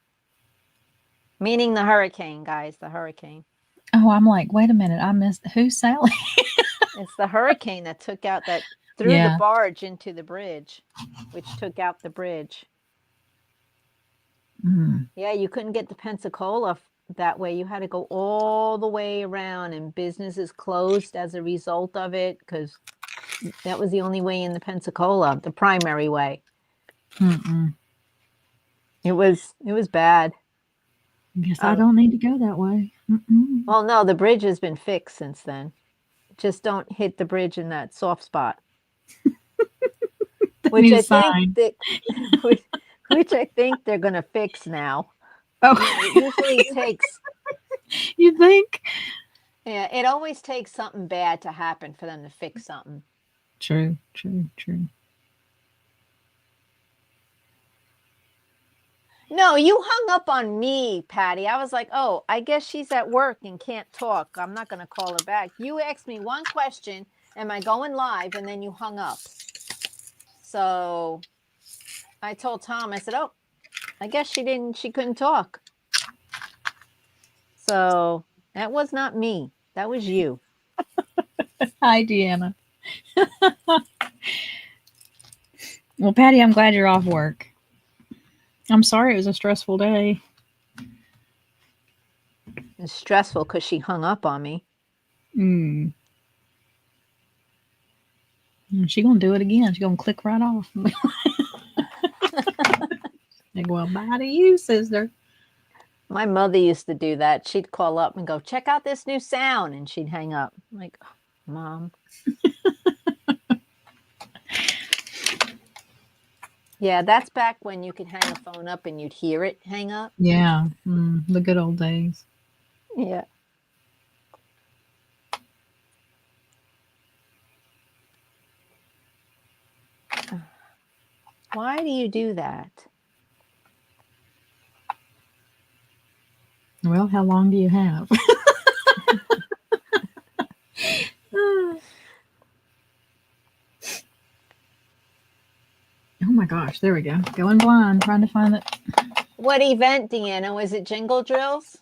Speaker 2: Meaning the hurricane, guys, the hurricane.
Speaker 1: Oh, I'm like, wait a minute, I missed who's Sally?
Speaker 2: It's the hurricane that threw the
Speaker 1: Yeah.
Speaker 2: barge into the bridge, which took out the bridge.
Speaker 1: Mm.
Speaker 2: Yeah, you couldn't get to Pensacola that way. You had to go all the way around, and businesses closed as a result of it because that was the only way in the Pensacola, the primary way.
Speaker 1: Mm-mm.
Speaker 2: It was bad.
Speaker 1: Guess I don't need to go that way. Mm-mm.
Speaker 2: Well, no, the bridge has been fixed since then. Just don't hit the bridge in that soft spot.
Speaker 1: They
Speaker 2: Which
Speaker 1: need a
Speaker 2: I think
Speaker 1: sign.
Speaker 2: which I think they're gonna fix now.
Speaker 1: Oh,
Speaker 2: You know, it usually takes
Speaker 1: you think?
Speaker 2: yeah, it always takes something bad to happen for them to fix something.
Speaker 1: True, true, true.
Speaker 2: No, you hung up on me, Patty. I was like, oh, I guess she's at work and can't talk. I'm not gonna call her back. You asked me one question, am I going live? And then you hung up. So I told Tom, I said, oh, I guess she couldn't talk. So that was not me. That was you.
Speaker 1: Hi, Deanna. Well, Patty, I'm glad you're off work. I'm sorry it was a stressful day.
Speaker 2: It's stressful because she hung up on me.
Speaker 1: Mm. She gonna do it again. She gonna click right off. Like, well, bye to you, sister.
Speaker 2: My mother used to do that. She'd call up and go, check out this new sound. And she'd hang up. I'm like, oh, Mom. Yeah, that's back when you could hang a phone up and you'd hear it hang up.
Speaker 1: Yeah, the good old days.
Speaker 2: Yeah. Why do you do that?
Speaker 1: Well, how long do you have? Oh my gosh, there we go. Going blind, trying to find it.
Speaker 2: What event, Deanna? Was it Jingle Drills?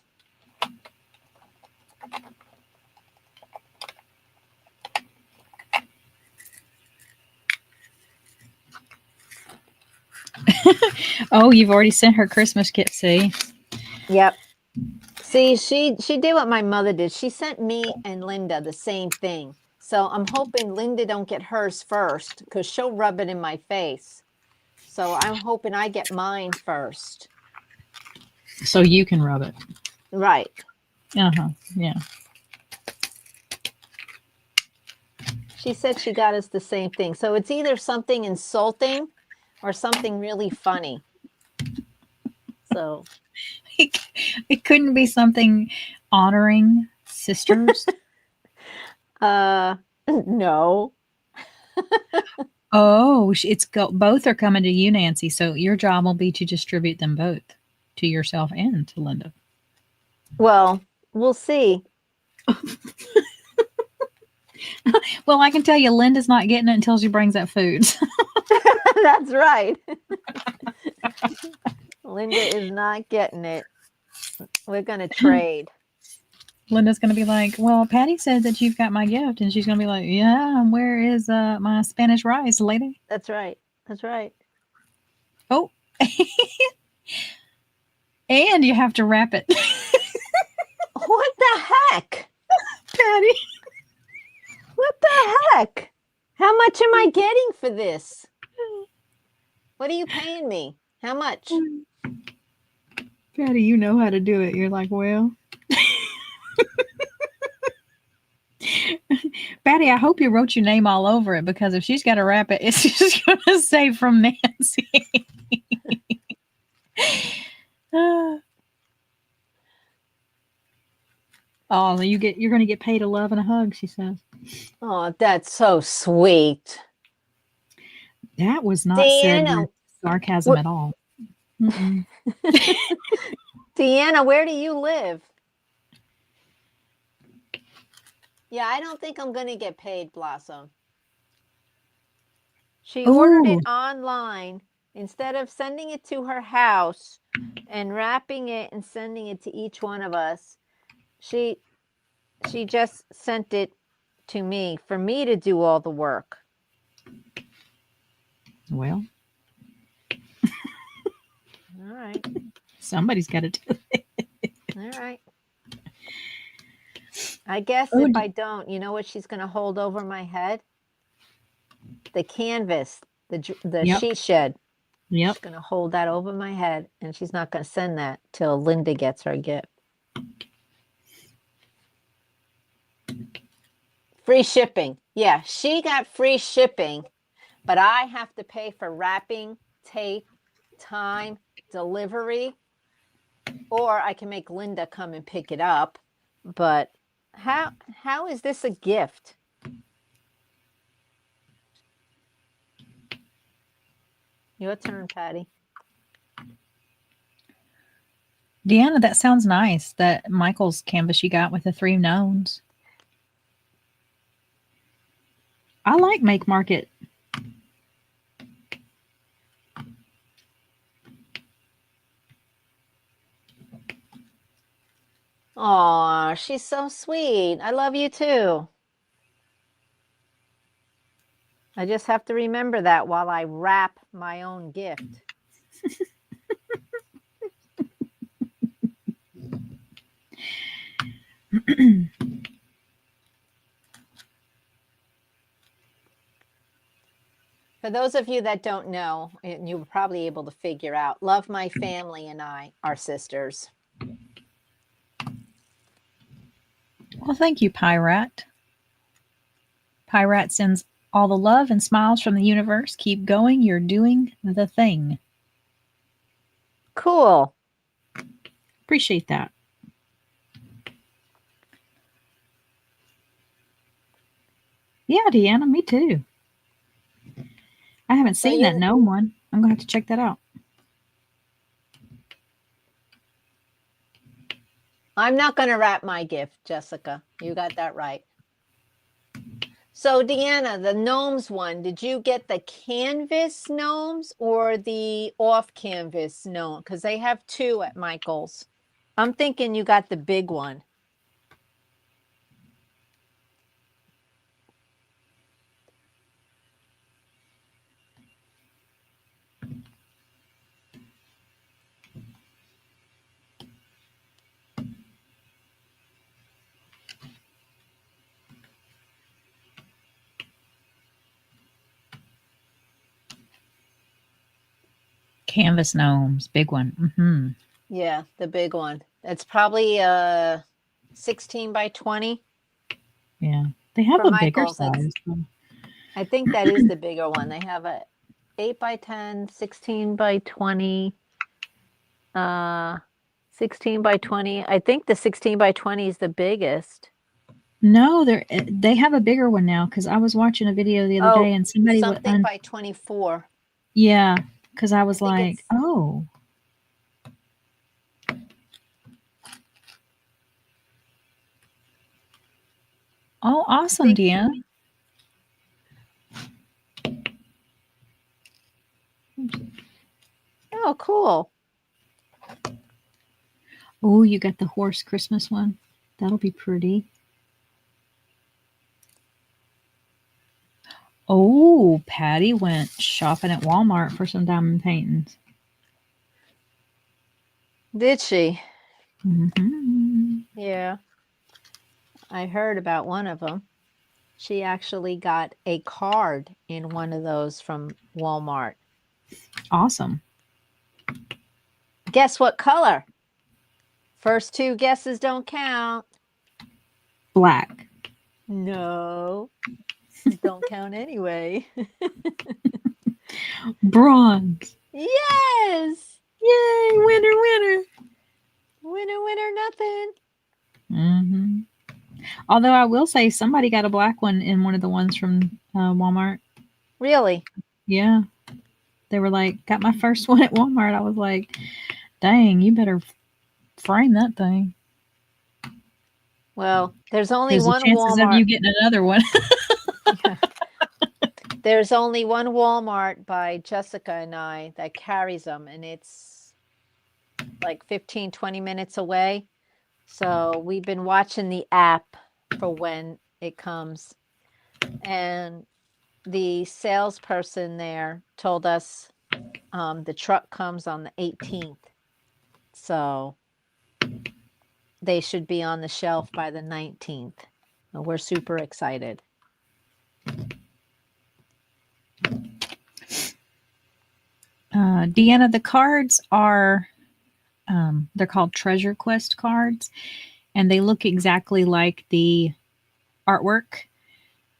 Speaker 1: Oh, you've already sent her Christmas kit, see?
Speaker 2: Yep. See, she did what my mother did. She sent me and Linda the same thing. So I'm hoping Linda don't get hers first because she'll rub it in my face. So I'm hoping I get mine first.
Speaker 1: So you can rub it.
Speaker 2: Right.
Speaker 1: Uh-huh, yeah.
Speaker 2: She said she got us the same thing. So it's either something insulting or something really funny. So
Speaker 1: It couldn't be something honoring sisters.
Speaker 2: no.
Speaker 1: Oh, both are coming to you, Nancy. So your job will be to distribute them both to yourself and to Linda.
Speaker 2: Well, we'll see.
Speaker 1: Well, I can tell you, Linda's not getting it until she brings that food.
Speaker 2: That's right. Linda is not getting it. We're going to trade.
Speaker 1: Linda's going to be like, well, Patty said that you've got my gift. And she's going to be like, yeah, where is my Spanish rice, lady?
Speaker 2: That's right. That's right.
Speaker 1: Oh. And you have to wrap it.
Speaker 2: What the heck?
Speaker 1: Patty.
Speaker 2: What the heck? How much am I getting for this? What are you paying me? How much?
Speaker 1: Patty, you know how to do it. You're like, well. Patty, I hope you wrote your name all over it because if she's got to wrap it, it's just going to say from Nancy. Oh, you're going to get paid a love and a hug, she says.
Speaker 2: Oh, that's so sweet.
Speaker 1: That was not said with sarcasm at all.
Speaker 2: Deanna, where do you live? Yeah, I don't think I'm going to get paid, Blossom. She ordered it online instead of sending it to her house and wrapping it and sending it to each one of us. She She just sent it to me for me to do all the work.
Speaker 1: Well.
Speaker 2: All right.
Speaker 1: Somebody's got to do it.
Speaker 2: All right. I guess
Speaker 1: Oh,
Speaker 2: if I don't, you know what she's going to hold over my head? The canvas, the
Speaker 1: yep.
Speaker 2: sheet shed.
Speaker 1: Yep.
Speaker 2: She's going to hold that over my head, and she's not going to send that till Linda gets her gift. Free shipping. Yeah, she got free shipping, but I have to pay for wrapping, tape, time, delivery, or I can make Linda come and pick it up. But how is this a gift? Your turn, Patty.
Speaker 1: Deanna, that sounds nice. That Michael's canvas you got with the 3 gnomes. I like Make Market.
Speaker 2: Aw, she's so sweet. I love you too. I just have to remember that while I wrap my own gift. For those of you that don't know, and you were probably able to figure out, Love My Family and I are sisters.
Speaker 1: Well, thank you, Pyrat. Pyrat sends all the love and smiles from the universe. Keep going. You're doing the thing.
Speaker 2: Cool.
Speaker 1: Appreciate that. Yeah, Deanna, me too. I haven't seen that gnome one. I'm going to have to check that out.
Speaker 2: I'm not going to wrap my gift, Jessica. You got that right. So, Deanna, the gnomes one, did you get the canvas gnomes or the off-canvas gnome? Because they have 2 at Michael's. I'm thinking you got the big one.
Speaker 1: Canvas gnomes, big one. Mm-hmm.
Speaker 2: Yeah, the big one. It's probably 16 by 20.
Speaker 1: Yeah, they have a bigger size.
Speaker 2: I think that is the bigger one. They have a 8 by 10, 16 by 20, 16 by 20. I think the 16 by 20 is the biggest.
Speaker 1: No, they have a bigger one now because I was watching a video the other day and somebody
Speaker 2: something by 24.
Speaker 1: Yeah, because I was like, oh. Oh, awesome, Deanna.
Speaker 2: Oh, cool.
Speaker 1: Oh, you got the horse Christmas one. That'll be pretty. Oh, Patty went shopping at Walmart for some diamond paintings.
Speaker 2: Did she?
Speaker 1: Mm-hmm.
Speaker 2: Yeah. I heard about one of them. She actually got a card in one of those from Walmart.
Speaker 1: Awesome.
Speaker 2: Guess what color? First 2 guesses don't count.
Speaker 1: Black.
Speaker 2: No. Don't count anyway.
Speaker 1: Bronze.
Speaker 2: Yes.
Speaker 1: Yay, winner, winner.
Speaker 2: Winner, winner, nothing.
Speaker 1: Mm-hmm. Although I will say somebody got a black one in one of the ones from Walmart.
Speaker 2: Really?
Speaker 1: Yeah. They were like, got my first one at Walmart. I was like, dang, you better frame that thing.
Speaker 2: Well, there's only one
Speaker 1: chances
Speaker 2: Walmart.
Speaker 1: Of you getting another one.
Speaker 2: Yeah. There's only one Walmart by Jessica and I that carries them, and it's like 15, 20 minutes away. So we've been watching the app for when it comes. And the salesperson there told us the truck comes on the 18th. So they should be on the shelf by the 19th. We're super excited.
Speaker 1: Deanna, the cards are, they're called Treasure Quest cards, and they look exactly like the artwork,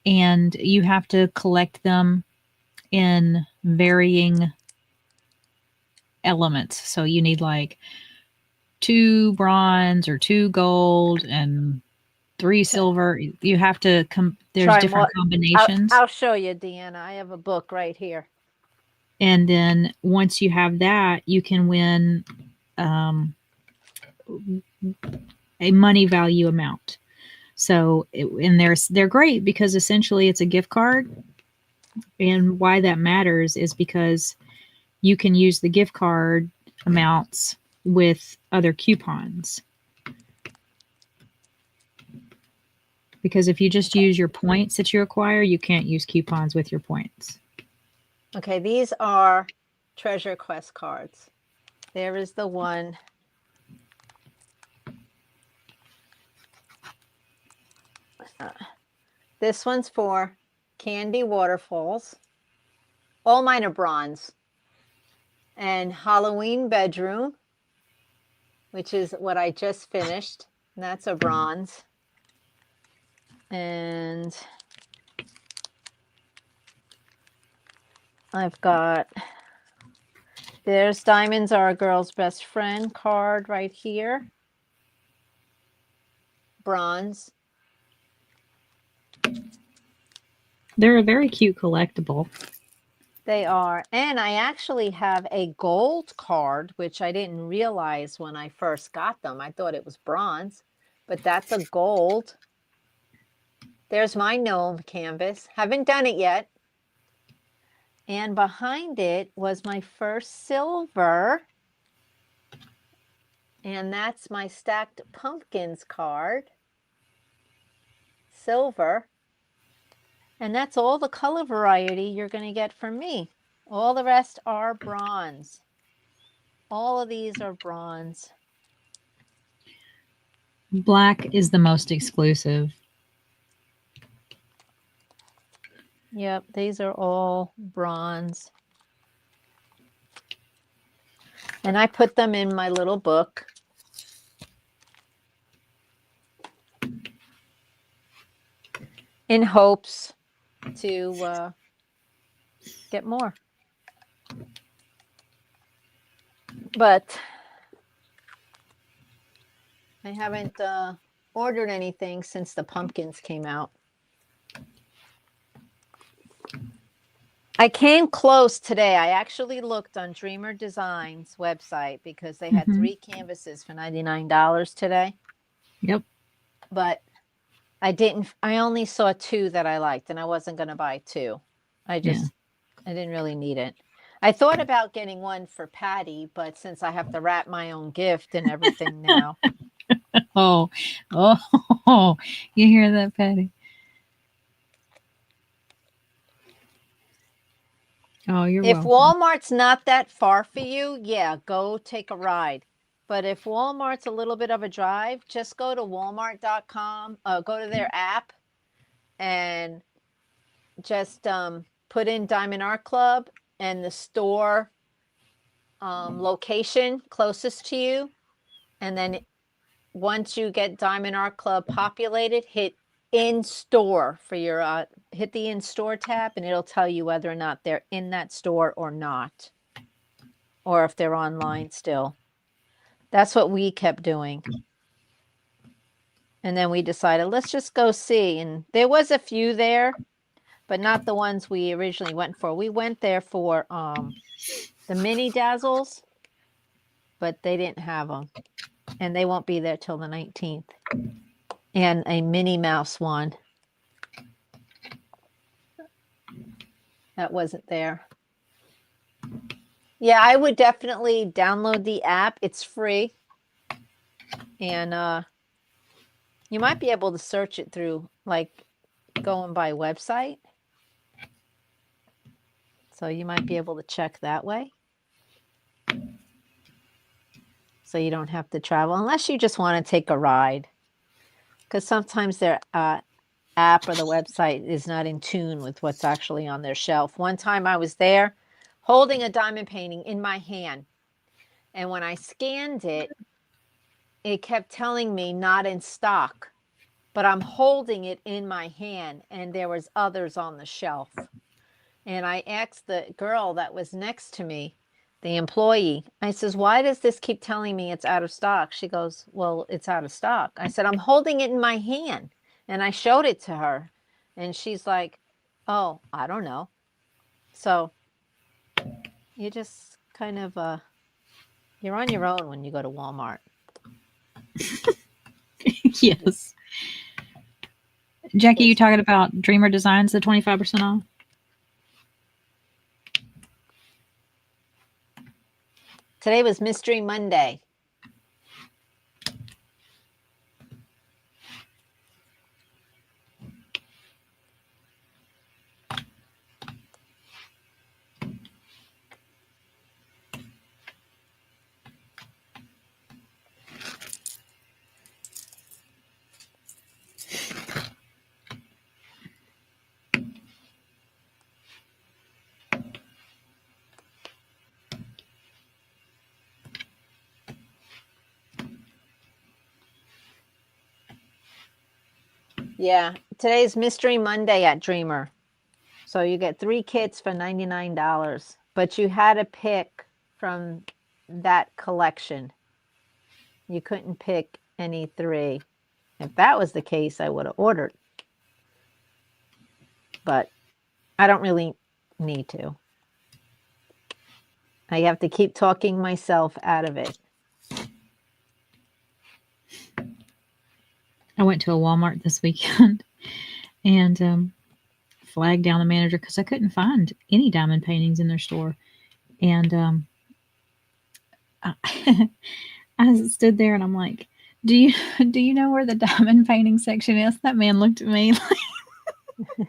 Speaker 1: and you have to collect them in varying elements. So you need like 2 bronze or 2 gold and 3 silver. You have to there's different combinations.
Speaker 2: I'll show you, Deanna. I have a book right here.
Speaker 1: And then once you have that, you can win a money value amount. So, they're great because essentially it's a gift card. And why that matters is because you can use the gift card amounts with other coupons. Because if you just use your points that you acquire, you can't use coupons with your points.
Speaker 2: Okay, these are Treasure Quest cards. There is the one. This one's for Candy Waterfalls. All mine are bronze. And Halloween Bedroom, which is what I just finished. And that's a bronze. And I've got, there's Diamonds Are a Girl's Best Friend card right here. Bronze.
Speaker 1: They're a very cute collectible.
Speaker 2: They are. And I actually have a gold card, which I didn't realize when I first got them. I thought it was bronze, but that's a gold. There's my gnome canvas. Haven't done it yet. And behind it was my first silver. And that's my Stacked Pumpkins card. Silver. And that's all the color variety you're going to get from me. All the rest are bronze. All of these are bronze.
Speaker 1: Black is the most exclusive.
Speaker 2: Yep, these are all bronze. And I put them in my little book. In hopes to get more. But I haven't ordered anything since the pumpkins came out. I came close today. I actually looked on Dreamer Designs website because they had 3 canvases for $99 today.
Speaker 1: Yep.
Speaker 2: But I only saw 2 that I liked, and I wasn't going to buy 2. I didn't really need it. I thought about getting one for Patty, but since I have to wrap my own gift and everything now.
Speaker 1: Oh, you hear that, Patty? Oh, you're welcome.
Speaker 2: If Walmart's not that far for you, yeah, go take a ride. But if Walmart's a little bit of a drive, just go to walmart.com, go to their app, and just put in Diamond Art Club and the store location closest to you. And then once you get Diamond Art Club populated, hit in store for your hit the in store tab, and it'll tell you whether or not they're in that store or not, or if they're online still. That's what we kept doing. And then we decided, let's just go see. And there was a few there, but not the ones we originally went for. We went there for the mini dazzles, but they didn't have them. And they won't be there till the 19th. And a Minnie Mouse one. That wasn't there. Yeah, I would definitely download the app. It's free. And You might be able to search it through, like, going by website. So you might be able to check that way. So you don't have to travel, unless you just want to take a ride. Because sometimes their app or the website is not in tune with what's actually on their shelf. One time I was there holding a diamond painting in my hand. And when I scanned it, it kept telling me not in stock. But I'm holding it in my hand, and there was others on the shelf. And I asked the girl that was next to me, the employee, I says, why does this keep telling me it's out of stock? She goes, well, it's out of stock. I said, I'm holding it in my hand. And I showed it to her. And she's like, oh, I don't know. So you just kind of, you're on your own when you go to Walmart.
Speaker 1: Yes. Jackie, you talking about Dreamer Designs, the 25% off?
Speaker 2: Today was Mystery Monday. Yeah, today's Mystery Monday at Dreamer. So you get 3 kits for $99, but you had to pick from that collection. You couldn't pick any 3. If that was the case, I would have ordered. But I don't really need to. I have to keep talking myself out of it.
Speaker 1: I went to a Walmart this weekend and flagged down the manager because I couldn't find any diamond paintings in their store. And I, I stood there and I'm like, do you know where the diamond painting section is? That man looked at me like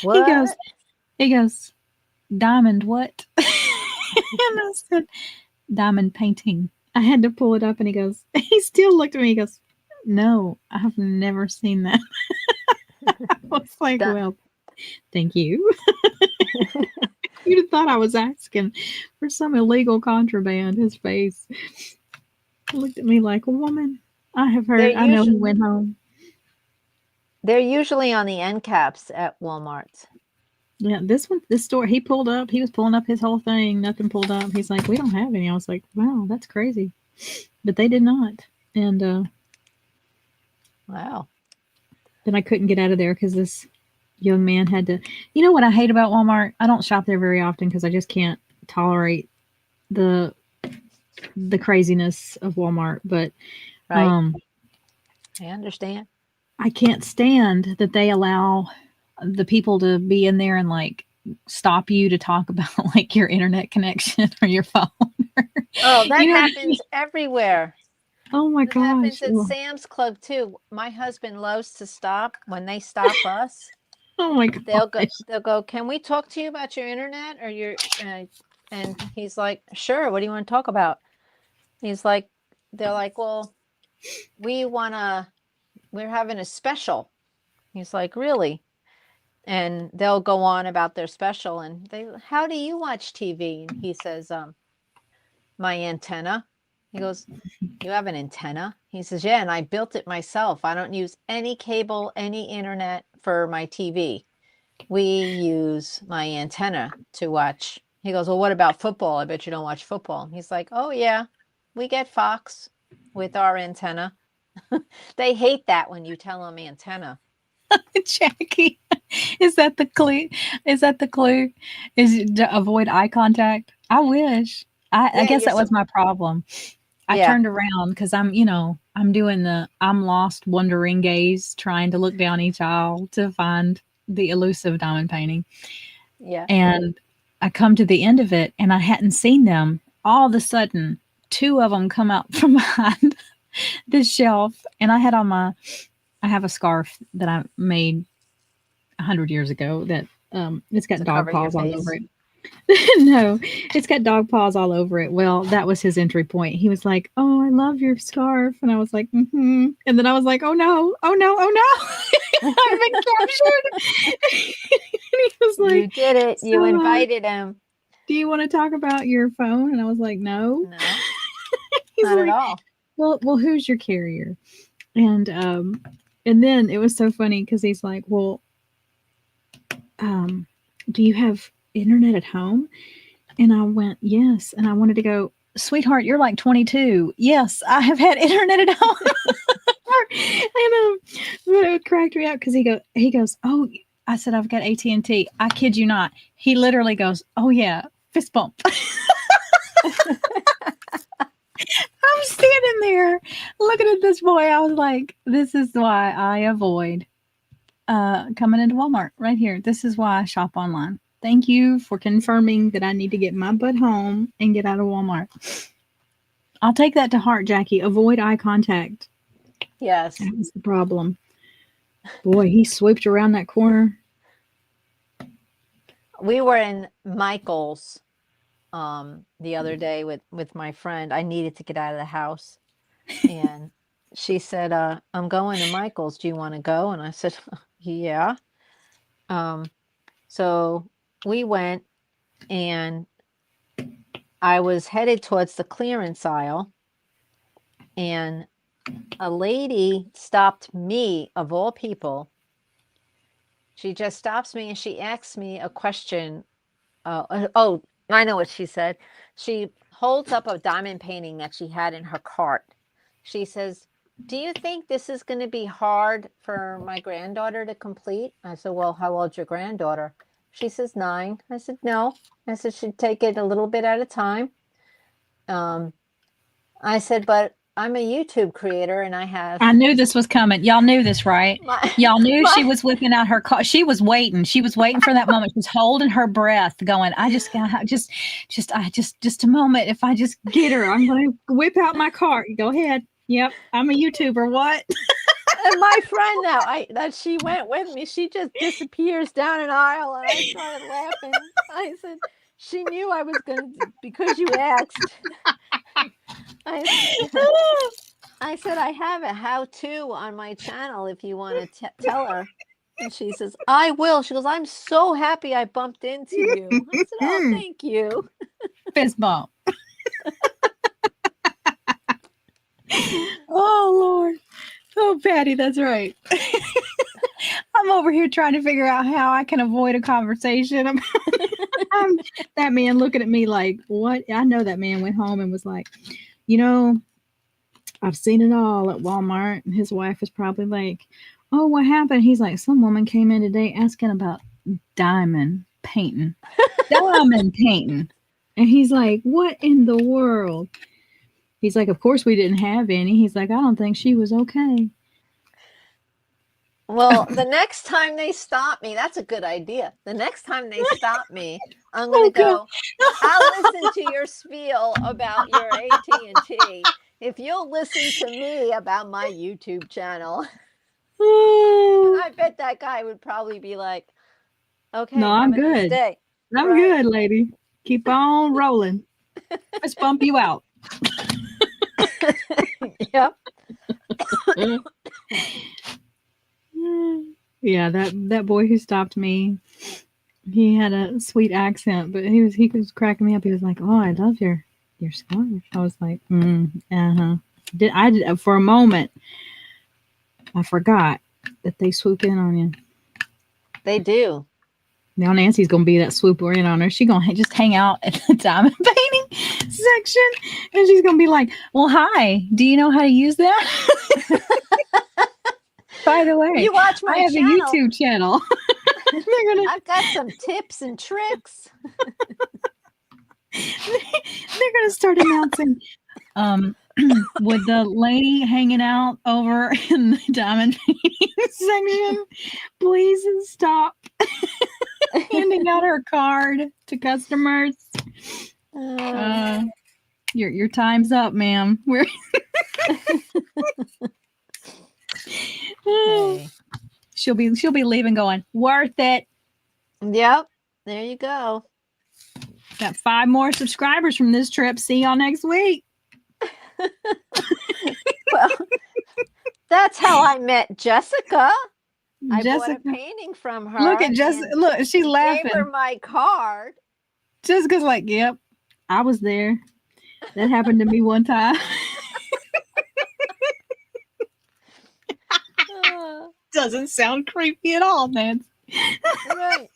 Speaker 2: What?
Speaker 1: he goes, diamond what? And I said, diamond painting. I had to pull it up and he still looked at me, he goes, no, I've never seen that. I was like, well, thank you. You'd have thought I was asking for some illegal contraband. His face looked at me like, woman, I have heard. I know he went home.
Speaker 2: They're usually on the end caps at Walmart.
Speaker 1: Yeah, this store, he was pulling up his whole thing. Nothing pulled up. He's like, we don't have any. I was like, wow, that's crazy. But they did not. And
Speaker 2: wow.
Speaker 1: Then I couldn't get out of there because this young man had to. You know what I hate about Walmart? I don't shop there very often because I just can't tolerate the craziness of Walmart. But
Speaker 2: right. I understand.
Speaker 1: I can't stand that they allow the people to be in there and like stop you to talk about like your internet connection or your phone.
Speaker 2: Oh, that happens everywhere.
Speaker 1: Oh my gosh. It
Speaker 2: happens at Sam's Club too. My husband loves to stop when they stop us.
Speaker 1: Oh my god.
Speaker 2: They'll go, can we talk to you about your internet or your and he's like, sure, what do you want to talk about? He's like, they're like, well, we're having a special. He's like, really? And they'll go on about their special and how do you watch TV? And he says, my antenna. He goes, you have an antenna? He says, yeah, and I built it myself. I don't use any cable, any internet for my TV. We use my antenna to watch. He goes, well, what about football? I bet you don't watch football. He's like, oh yeah, we get Fox with our antenna. They hate that when you tell them antenna.
Speaker 1: Jackie, is that the clue? Is to avoid eye contact? I wish. I guess that was my problem. I turned around because I'm doing I'm lost wondering gaze, trying to look down each aisle to find the elusive diamond painting.
Speaker 2: Yeah.
Speaker 1: And I come to the end of it and I hadn't seen them. All of a sudden, 2 of them come out from behind this shelf, and I have a scarf that I made 100 years ago that it's got
Speaker 2: To
Speaker 1: dog
Speaker 2: cover your
Speaker 1: paws all over
Speaker 2: face.
Speaker 1: it. No, it's got dog paws all over it. Well, that was his entry point. He was like, "Oh, I love your scarf," and I was like, "Mm-hmm." And then I was like, "Oh no, oh no, oh no, I've been captured." And he was
Speaker 2: You
Speaker 1: like,
Speaker 2: did it. You
Speaker 1: "So,
Speaker 2: invited him.
Speaker 1: do you want to talk about your phone?" And I was like, "No."
Speaker 2: No,
Speaker 1: He's
Speaker 2: not at
Speaker 1: like,
Speaker 2: all.
Speaker 1: "Well, who's your carrier?" And and then it was so funny because he's like, "Well, do you have internet at home?" And I went, "Yes." And I wanted to go, "Sweetheart, you're like 22. Yes, I have had internet at home." And it cracked me up because he goes, "Oh," I said, "I've got AT&T. I kid you not." He literally goes, "Oh yeah, fist bump." I'm standing there looking at this boy. I was like, "This is why I avoid coming into Walmart right here. This is why I shop online. Thank you for confirming that I need to get my butt home and get out of Walmart." I'll take that to heart, Jackie. Avoid eye contact.
Speaker 2: Yes.
Speaker 1: That was the problem. Boy, he swooped around that corner.
Speaker 2: We were in Michael's the other day with my friend. I needed to get out of the house, and she said, "I'm going to Michael's. Do you want to go?" And I said, "Yeah." So we went, and I was headed towards the clearance aisle, and a lady stopped me, of all people. She just stops me and she asks me a question. Oh, I know what she said. She holds up a diamond painting that she had in her cart. She says, "Do you think this is going to be hard for my granddaughter to complete?" I said, "Well, how old's your granddaughter?" She says 9. I said, "No." I said, "She'd take it a little bit at a time." Um, I said, "But I'm a YouTube creator and I have
Speaker 1: I knew this was coming. Y'all knew this, right?
Speaker 2: my
Speaker 1: Y'all knew she
Speaker 2: my
Speaker 1: was whipping out her car. She was waiting. She was waiting for that moment. She was holding her breath, going, "I just got just a moment. If I just get her, I'm gonna whip out my car." Go ahead. Yep, I'm a YouTuber. What?
Speaker 2: and my friend now, I that she went with me, she just disappears down an aisle, and I started laughing. I said, "She knew I was gonna because you asked." I I said, "I have a how-to on my channel if you want to tell her." And she says, "I will." She goes, "I'm so happy I bumped into you." I said, "Oh, thank you."
Speaker 1: Fist bump. Oh Lord. Oh, Patty, that's right. I'm over here trying to figure out how I can avoid a conversation. I'm that man looking at me like, "What?" I know that man went home and was like, "You know, I've seen it all at Walmart." And his wife is probably like, "Oh, what happened?" He's like, "Some woman came in today asking about diamond painting." Diamond painting. And he's like, "What in the world?" He's like, "Of course we didn't have any." He's like, "I don't think she was okay."
Speaker 2: Well, the next time they stop me, that's a good idea. The next time they stop me, I'm going to
Speaker 1: Oh, God.
Speaker 2: go, "I'll listen to your spiel about your AT&T if you'll listen to me about my YouTube channel." And
Speaker 1: Oh,
Speaker 2: I bet that guy would probably be like,
Speaker 1: no,
Speaker 2: "Okay, have
Speaker 1: I'm
Speaker 2: a nice
Speaker 1: good.
Speaker 2: day."
Speaker 1: I'm
Speaker 2: Right.
Speaker 1: good, lady. Keep on rolling. Let's bump you out.
Speaker 2: Yep.
Speaker 1: Yeah, that boy who stopped me, he had a sweet accent, but he was cracking me up. He was like, "Oh, I love your scarf." I was like, uh-huh. Did for a moment I forgot that they swoop in on you.
Speaker 2: They do.
Speaker 1: Now Nancy's gonna be that swooper in on her. She's gonna just hang out at the diamond painting section, and she's gonna be like, "Well, hi. Do you know how to use that?" By the way,
Speaker 2: You watch
Speaker 1: I
Speaker 2: my
Speaker 1: have a
Speaker 2: channel.
Speaker 1: YouTube channel.
Speaker 2: I've got some tips and tricks.
Speaker 1: They're gonna start announcing, um, "Would the lady hanging out over in the diamond painting section please stop handing out her card to customers?
Speaker 2: Uh,
Speaker 1: Uh, your time's up, ma'am. We're
Speaker 2: Hey.
Speaker 1: She'll be leaving going, worth it.
Speaker 2: Yep. There you go.
Speaker 1: Got 5 more subscribers from this trip. See y'all next week.
Speaker 2: Well, that's how I met Jessica. I
Speaker 1: Jessica,
Speaker 2: bought a painting from her.
Speaker 1: look at Jessica. Look, she's laughing.
Speaker 2: Gave her my card.
Speaker 1: Jessica's like, yep, I was there. That happened to me one time. Doesn't sound creepy at all, man.
Speaker 2: Right.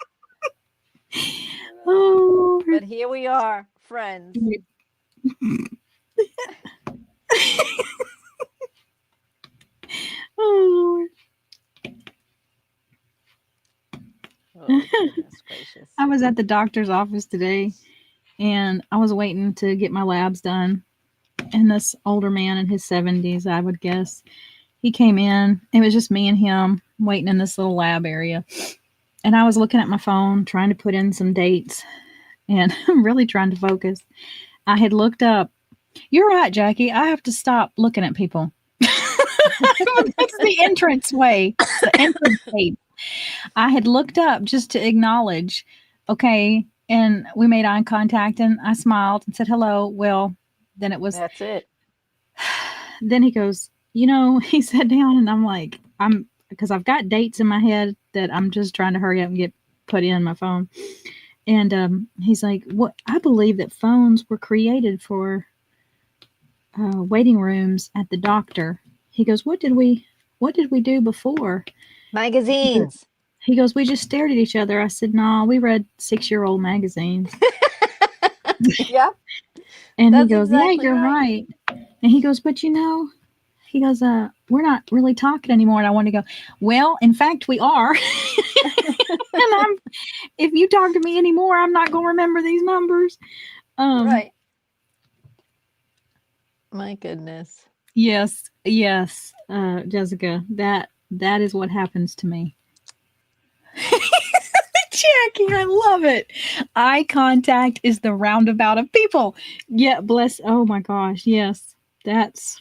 Speaker 1: Oh,
Speaker 2: but here we are, friends.
Speaker 1: Oh,
Speaker 2: goodness gracious.
Speaker 1: I was at the doctor's office today, and I was waiting to get my labs done. And this older man in his 70s, I would guess, he came in. It was just me and him waiting in this little lab area. And I was looking at my phone, trying to put in some dates, and I'm really trying to focus. I had looked up. You're right, Jackie. I have to stop looking at people. That's the entrance way. The entrance way. I had looked up just to acknowledge, okay, and we made eye contact, and I smiled and said hello. Well, then it was.
Speaker 2: That's it.
Speaker 1: Then he goes, he sat down, and I'm like, because I've got dates in my head that I'm just trying to hurry up and get put in my phone. And he's like, "What? I believe that phones were created for waiting rooms at the doctor." He goes, "What did we do before?"
Speaker 2: Magazines.
Speaker 1: He goes, "We just stared at each other." I said, "No, we read 6-year-old magazines."
Speaker 2: Yep.
Speaker 1: And he goes, exactly, "Yeah, you're right." And he goes, "But he goes, we're not really talking anymore." And I want to go, "Well, in fact, we are." And if you talk to me anymore, I'm not going to remember these numbers.
Speaker 2: Right. My goodness.
Speaker 1: Yes, Jessica, that is what happens to me. Jackie, I love it. Eye contact is the roundabout of people. Yeah, bless. Oh my gosh, yes, that is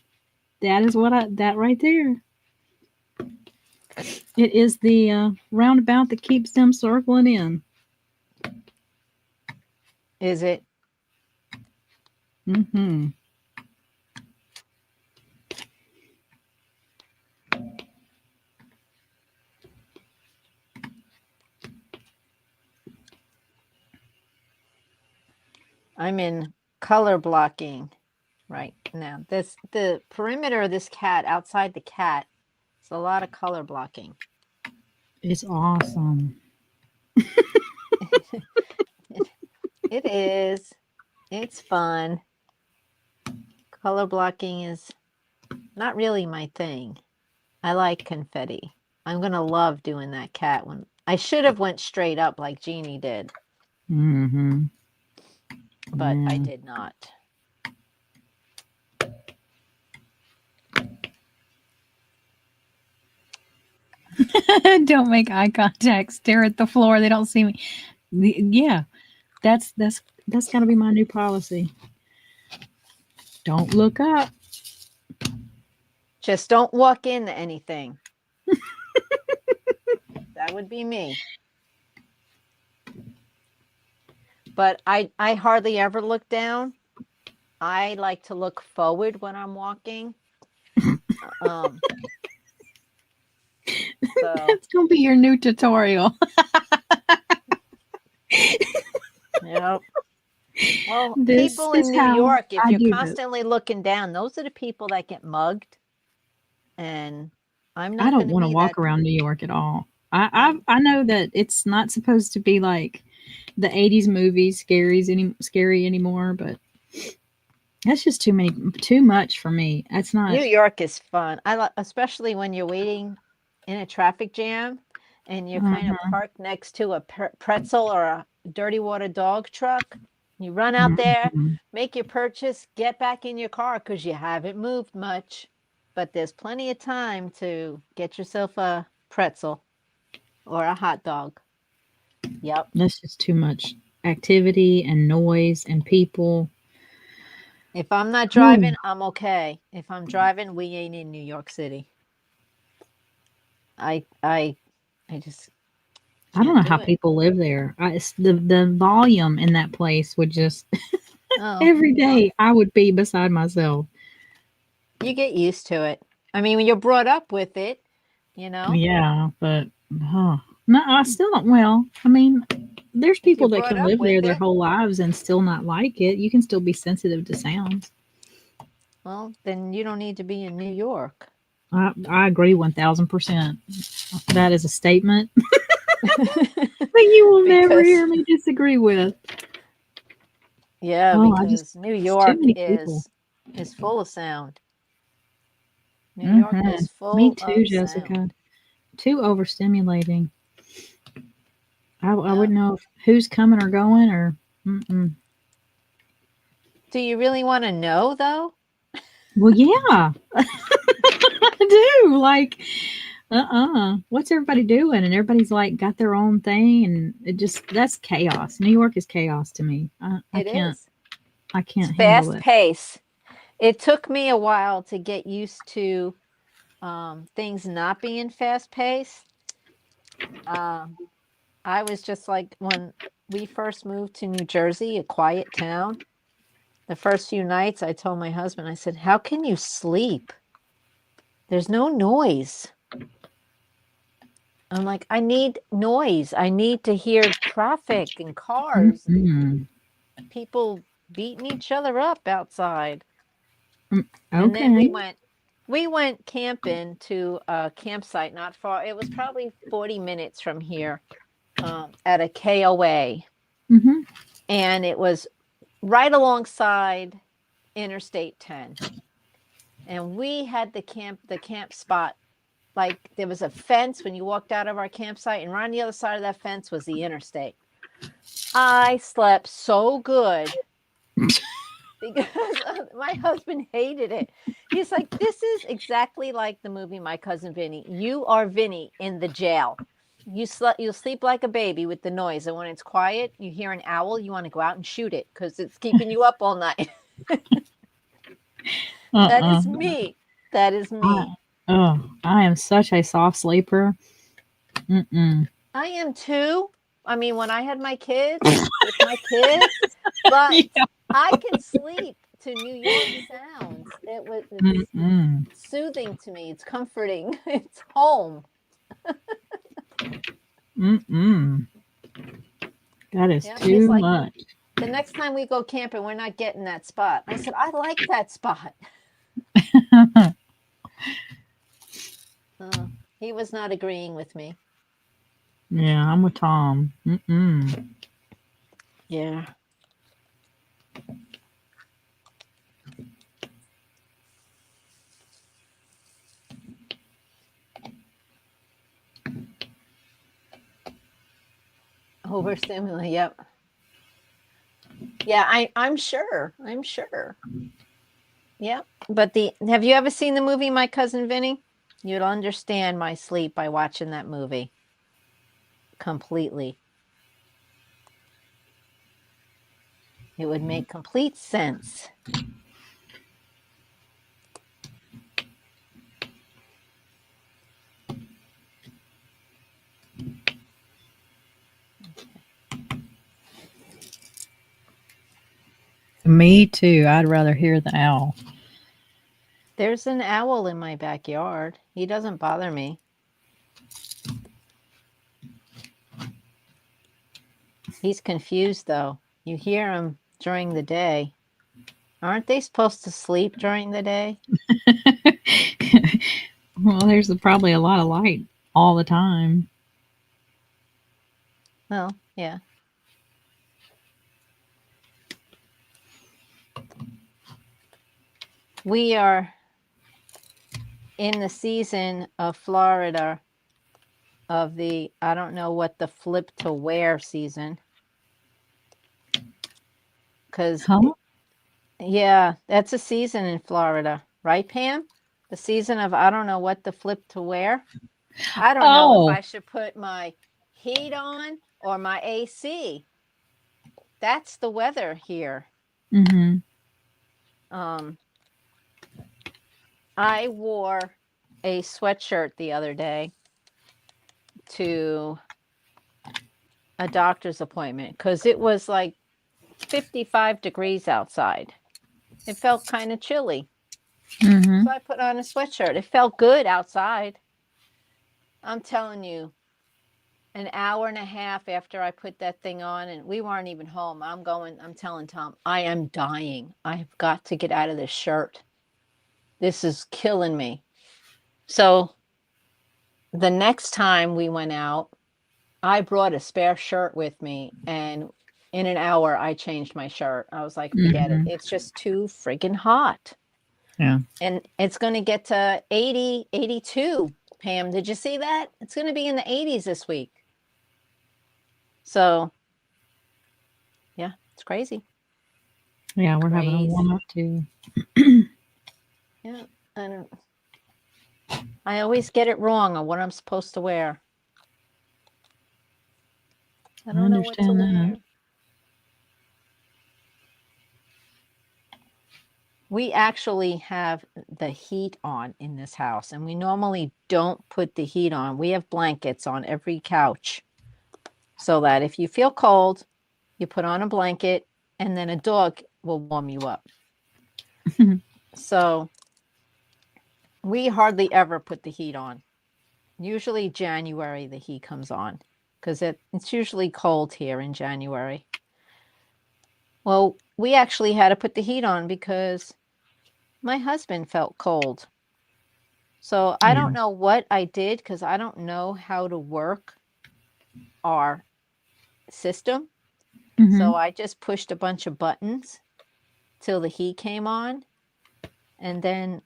Speaker 1: that right there. It is the roundabout that keeps them circling in.
Speaker 2: Is it?
Speaker 1: Mm-hmm.
Speaker 2: I'm in color blocking right now. The perimeter of this cat, outside the cat, it's a lot of color blocking.
Speaker 1: It's awesome.
Speaker 2: It is. It's fun. Color blocking is not really my thing. I like confetti. I'm gonna love doing that cat one. I should have went straight up like Jeannie did.
Speaker 1: Mm-hmm.
Speaker 2: But I did not.
Speaker 1: Don't make eye contact. Stare at the floor. They don't see me. Yeah, that's got to be my new policy. Don't look up.
Speaker 2: Just don't walk into anything. That would be me. But I hardly ever look down. I like to look forward when I'm walking. So.
Speaker 1: That's gonna be your new tutorial.
Speaker 2: Yep. Well, people in New York, if you're constantly looking down, those are the people that get mugged. And I'm not.
Speaker 1: I don't want to walk around New York at all. I know that it's not supposed to be like the 80s movies scary anymore, but that's just too much for me. That's not.
Speaker 2: New York is fun. Especially when you're waiting in a traffic jam and you're kind of parked next to a pretzel or a dirty water dog truck. You run out there, make your purchase, get back in your car because you haven't moved much. But there's plenty of time to get yourself a pretzel or a hot dog. Yep.
Speaker 1: That's just too much activity and noise and people.
Speaker 2: If I'm not driving, I'm okay. If I'm driving, we ain't in New York City. I just
Speaker 1: I don't
Speaker 2: can't
Speaker 1: know
Speaker 2: do
Speaker 1: how
Speaker 2: it.
Speaker 1: people live there. The volume in that place would just
Speaker 2: Oh,
Speaker 1: every day I would be beside myself.
Speaker 2: you get used to it. I mean, when you're brought up with it, you know,
Speaker 1: Yeah, but no, I still don't. Well, I mean, there's
Speaker 2: if you're
Speaker 1: people that
Speaker 2: brought
Speaker 1: can
Speaker 2: up
Speaker 1: live
Speaker 2: with
Speaker 1: there their
Speaker 2: it,
Speaker 1: whole lives and still not like it. You can still be sensitive to sounds.
Speaker 2: well, then you don't need to be in New York.
Speaker 1: I agree 1000%. That is a statement that you will never
Speaker 2: Because,
Speaker 1: hear me disagree with.
Speaker 2: yeah,
Speaker 1: Oh,
Speaker 2: because New
Speaker 1: it's too
Speaker 2: York
Speaker 1: many people.
Speaker 2: is full of sound. New York
Speaker 1: Hmm.
Speaker 2: is
Speaker 1: Me
Speaker 2: full
Speaker 1: too,
Speaker 2: of sound.
Speaker 1: Jessica. Too overstimulating. I
Speaker 2: Yeah.
Speaker 1: wouldn't know if who's coming or going or. Mm-mm.
Speaker 2: Do you really want to know though?
Speaker 1: Well, yeah, I do. Like, what's everybody doing? And everybody's like got their own thing, and it just that's chaos. New York is chaos to me. I
Speaker 2: It
Speaker 1: can't.
Speaker 2: is.
Speaker 1: I
Speaker 2: It's
Speaker 1: can't handle
Speaker 2: fast
Speaker 1: it.
Speaker 2: pace. It took me a while to get used to things not being fast paced. Um, I was just like when we first moved to New Jersey, a quiet town. The first few nights, I told my husband, I said, "How can you sleep? There's no noise." I'm like, "I need noise. I need to hear traffic and cars and
Speaker 1: Mm-mm.
Speaker 2: people beating each other up outside." And then
Speaker 1: Okay.
Speaker 2: we went camping to a campsite not far. It was probably 40 minutes from here, at a KOA,
Speaker 1: Mm-hmm.
Speaker 2: and it was right alongside Interstate 10. And we had the camp spot, like there was a fence when you walked out of our campsite, and right on the other side of that fence was the interstate. I slept so good because my husband hated it. He's like, "This is exactly like the movie My Cousin Vinny. You are Vinny in the jail. You'll sleep like a baby with the noise, and when it's quiet, you hear an owl, you want to go out and shoot it because it's keeping you up all night." That
Speaker 1: Uh-uh.
Speaker 2: is me. That is
Speaker 1: I,
Speaker 2: me.
Speaker 1: I am such a soft sleeper. Mm-mm.
Speaker 2: I am too. I mean, when I had my kids, with my kids, but
Speaker 1: Yeah.
Speaker 2: I can sleep to New York sounds. It's
Speaker 1: Mm-mm.
Speaker 2: soothing to me. It's comforting. It's home.
Speaker 1: Mm-mm. That is
Speaker 2: Yeah, he's
Speaker 1: too
Speaker 2: like,
Speaker 1: much.
Speaker 2: the next time we go camping, we're not getting that spot. I said, I like that spot. Uh, he was not agreeing with me.
Speaker 1: Yeah, I'm with Tom. Mm-mm.
Speaker 2: Yeah. Overstimulated. Yep. Yeah, I'm sure. I'm sure. Yep. But have you ever seen the movie My Cousin Vinny? You'd understand my sleep by watching that movie completely. It would make complete sense.
Speaker 1: Me too. I'd rather hear the owl.
Speaker 2: There's an owl in my backyard. He doesn't bother me. He's confused though. You hear him during the day. Aren't they supposed to sleep during the day?
Speaker 1: Well, there's probably a lot of light all the time.
Speaker 2: Well, yeah. We are in the season of Florida of the, I don't know what the flip to wear season. Because,
Speaker 1: Huh?
Speaker 2: yeah, that's a season in Florida, right, Pam? The season of, I don't know what the flip to wear. I don't know if
Speaker 1: Oh.
Speaker 2: I should put my heat on or my AC. That's the weather here.
Speaker 1: Mm-hmm.
Speaker 2: I wore a sweatshirt the other day to a doctor's appointment because it was like 55 degrees outside. It felt kind of chilly.
Speaker 1: Mm-hmm.
Speaker 2: So I put on a sweatshirt. It felt good outside. I'm telling you, an hour and a half after I put that thing on, and we weren't even home. I'm telling Tom, I am dying. I have got to get out of this shirt. This is killing me. So the next time we went out, I brought a spare shirt with me, and in an hour I changed my shirt. I was like, forget it. It's just too friggin' hot.
Speaker 1: Yeah.
Speaker 2: And it's going to get to 80, 82. Pam, did you see that? It's going to be in the 80s this week. So, yeah, it's crazy.
Speaker 1: Yeah, we're having a warm up too.
Speaker 2: Yeah, I always get it wrong on what I'm supposed to wear. I don't know what to wear. We actually have the heat on in this house, and we normally don't put the heat on. We have blankets on every couch so that if you feel cold, you put on a blanket, and then a dog will warm you up. So we hardly ever put the heat on. Usually January the heat comes on because it's usually cold here in January. Well, we actually had to put the heat on because my husband felt cold. So I don't know what I did because I don't know how to work our system. So I just pushed a bunch of buttons till the heat came on. And then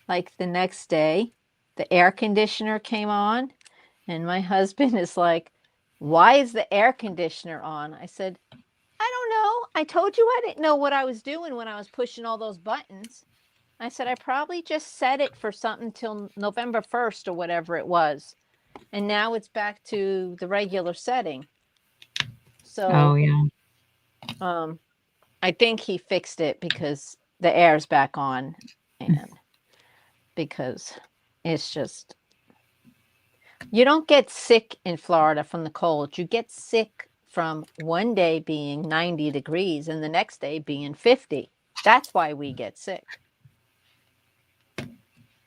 Speaker 2: like the next day, the air conditioner came on. And my husband is like, why is the air conditioner on? I said, I don't know. I told you I didn't know what I was doing when I was pushing all those buttons. I said, I probably just set it for something till November 1st or whatever it was. And now it's back to the regular setting. So, I think he fixed it because the air's back on and because it's just, you don't get sick in Florida from the cold. You get sick from one day being 90 degrees and the next day being 50. That's why we get sick.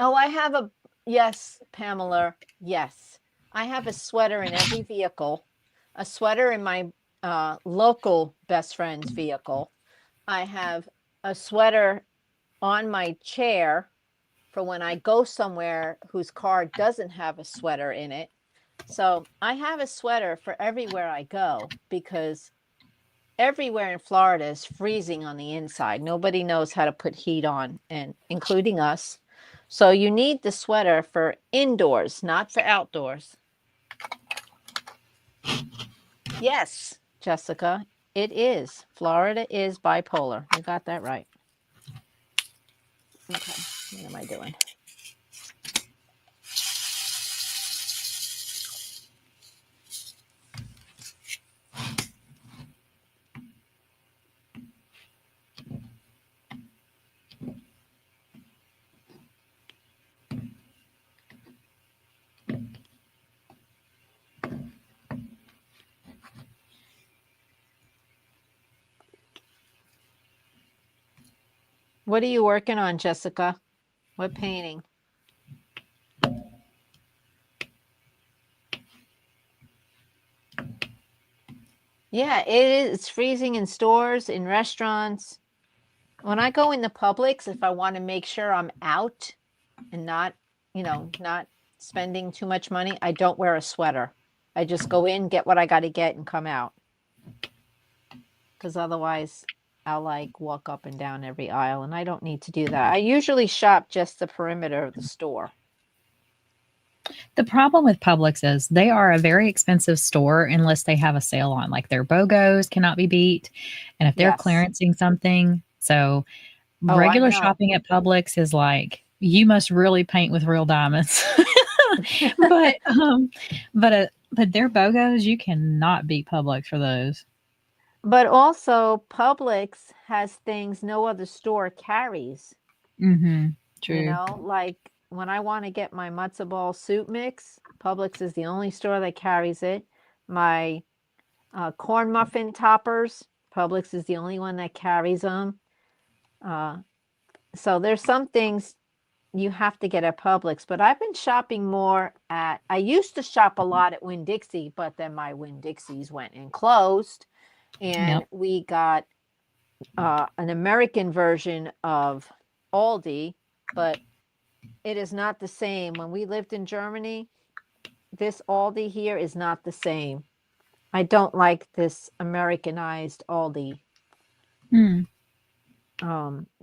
Speaker 2: Oh, yes, Pamela, yes. I have a sweater in every vehicle, a sweater in my local best friend's vehicle. I have a sweater on my chair for when I go somewhere whose car doesn't have a sweater in it. So I have a sweater for everywhere I go because everywhere in Florida is freezing on the inside. Nobody knows how to put heat on, and including us. So you need the sweater for indoors, not for outdoors. Yes, Jessica, it is. Florida is bipolar. You got that right. Okay, what am I doing? What are you working on, Jessica? What painting? Yeah, it is. It's freezing in stores, in restaurants. When I go in the Publix, if I want to make sure I'm out and not, not spending too much money, I don't wear a sweater. I just go in, get what I got to get, and come out. Because otherwise, I'll like walk up and down every aisle, and I don't need to do that. I usually shop just the perimeter of the store.
Speaker 1: The problem with Publix is they are a very expensive store unless they have a sale on. Like their BOGOs cannot be beat. And if they're clearancing something, so regular shopping at Publix is like, you must really paint with real diamonds. but their BOGOs, you cannot beat Publix for those.
Speaker 2: But also Publix has things no other store carries.
Speaker 1: Mm-hmm.
Speaker 2: You
Speaker 1: True.
Speaker 2: know, like when I want to get my matzo ball soup mix, Publix is the only store that carries it. My corn muffin toppers, Publix is the only one that carries them. Uh, so there's some things you have to get at Publix, but I've been shopping more at, I used to shop a lot at Winn-Dixie, but then my Winn-Dixies went and closed, and
Speaker 1: Yep.
Speaker 2: we got an American version of Aldi, but it is not the same. When we lived in Germany, this Aldi here is not the same. I don't like this Americanized Aldi.
Speaker 1: Mm.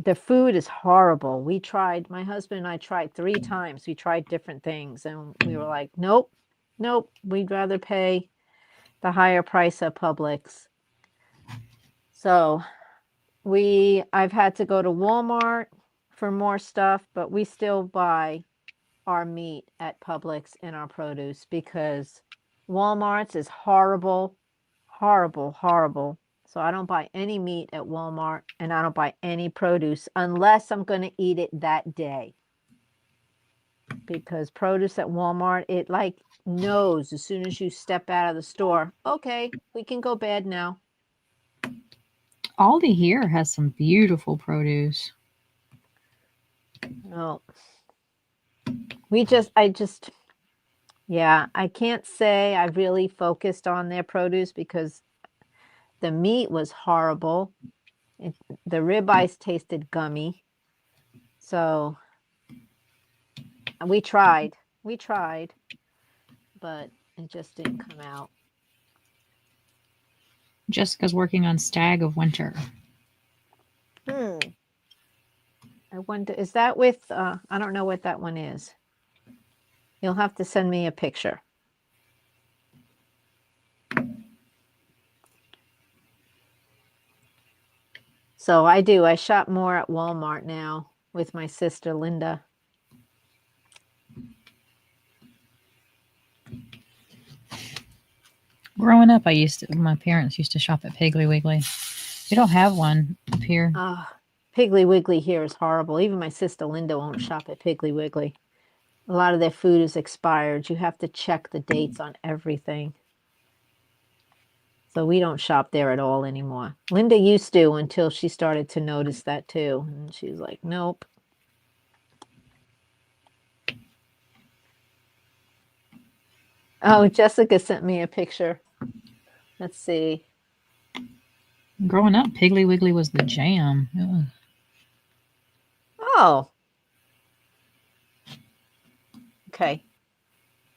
Speaker 2: The food is horrible. We tried, my husband and I tried 3 times. We tried different things and we were like, nope, nope, we'd rather pay the higher price at Publix. So I've had to go to Walmart for more stuff, but we still buy our meat at Publix and our produce because Walmart's is horrible, horrible, horrible. So I don't buy any meat at Walmart and I don't buy any produce unless I'm going to eat it that day. Because produce at Walmart, it like knows as soon as you step out of the store, okay, we can go bad now.
Speaker 1: Aldi here has some beautiful produce.
Speaker 2: No. Yeah, I can't say I really focused on their produce because the meat was horrible. The ribeyes tasted gummy. So we tried, but it just didn't come out.
Speaker 1: Jessica's working on Stag of Winter.
Speaker 2: I wonder, is that with, I don't know what that one is. You'll have to send me a picture. So I shop more at Walmart now with my sister Linda.
Speaker 1: Growing up, my parents used to shop at Piggly Wiggly. We don't have one up here.
Speaker 2: Piggly Wiggly here is horrible. Even my sister Linda won't shop at Piggly Wiggly. A lot of their food is expired. You have to check the dates on everything. So we don't shop there at all anymore. Linda used to until she started to notice that too. And she was like, nope. Oh, Jessica sent me a picture. Let's see.
Speaker 1: Growing up, Piggly Wiggly was the jam. Ugh.
Speaker 2: Oh. Okay.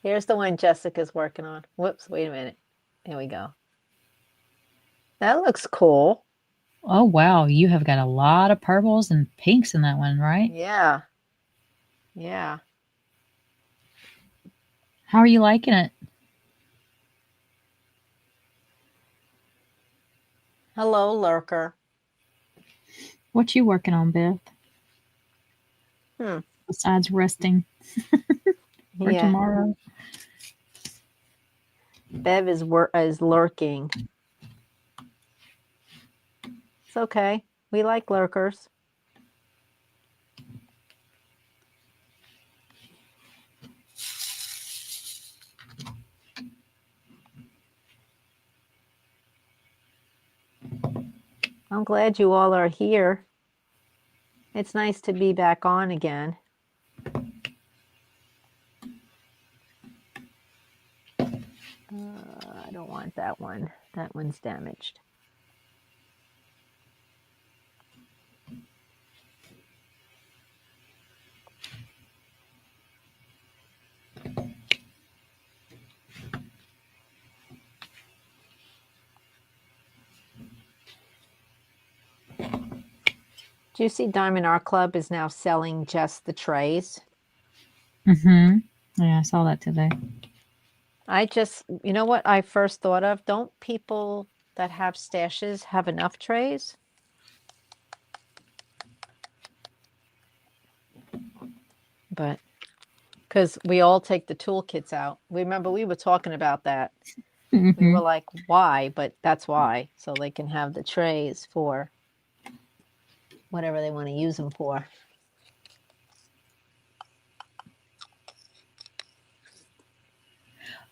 Speaker 2: Here's the one Jessica's working on. Whoops, wait a minute. There we go. That looks cool.
Speaker 1: Oh, wow. You have got a lot of purples and pinks in that one, right?
Speaker 2: Yeah. Yeah.
Speaker 1: How are you liking it?
Speaker 2: Hello, lurker.
Speaker 1: What you working on, Beth? Besides resting for
Speaker 2: Yeah.
Speaker 1: tomorrow?
Speaker 2: Bev is lurking. It's okay. We like lurkers. I'm glad you all are here. It's nice to be back on again. I don't want that one. That one's damaged. Do you see Diamond Art Club is now selling just the trays?
Speaker 1: Mm-hmm. Yeah, I saw that today.
Speaker 2: You know what I first thought of? Don't people that have stashes have enough trays? But because we all take the toolkits out. Remember, we were talking about that. We
Speaker 1: Mm-hmm.
Speaker 2: were like, why? But that's why. So they can have the trays for whatever they want to use them for.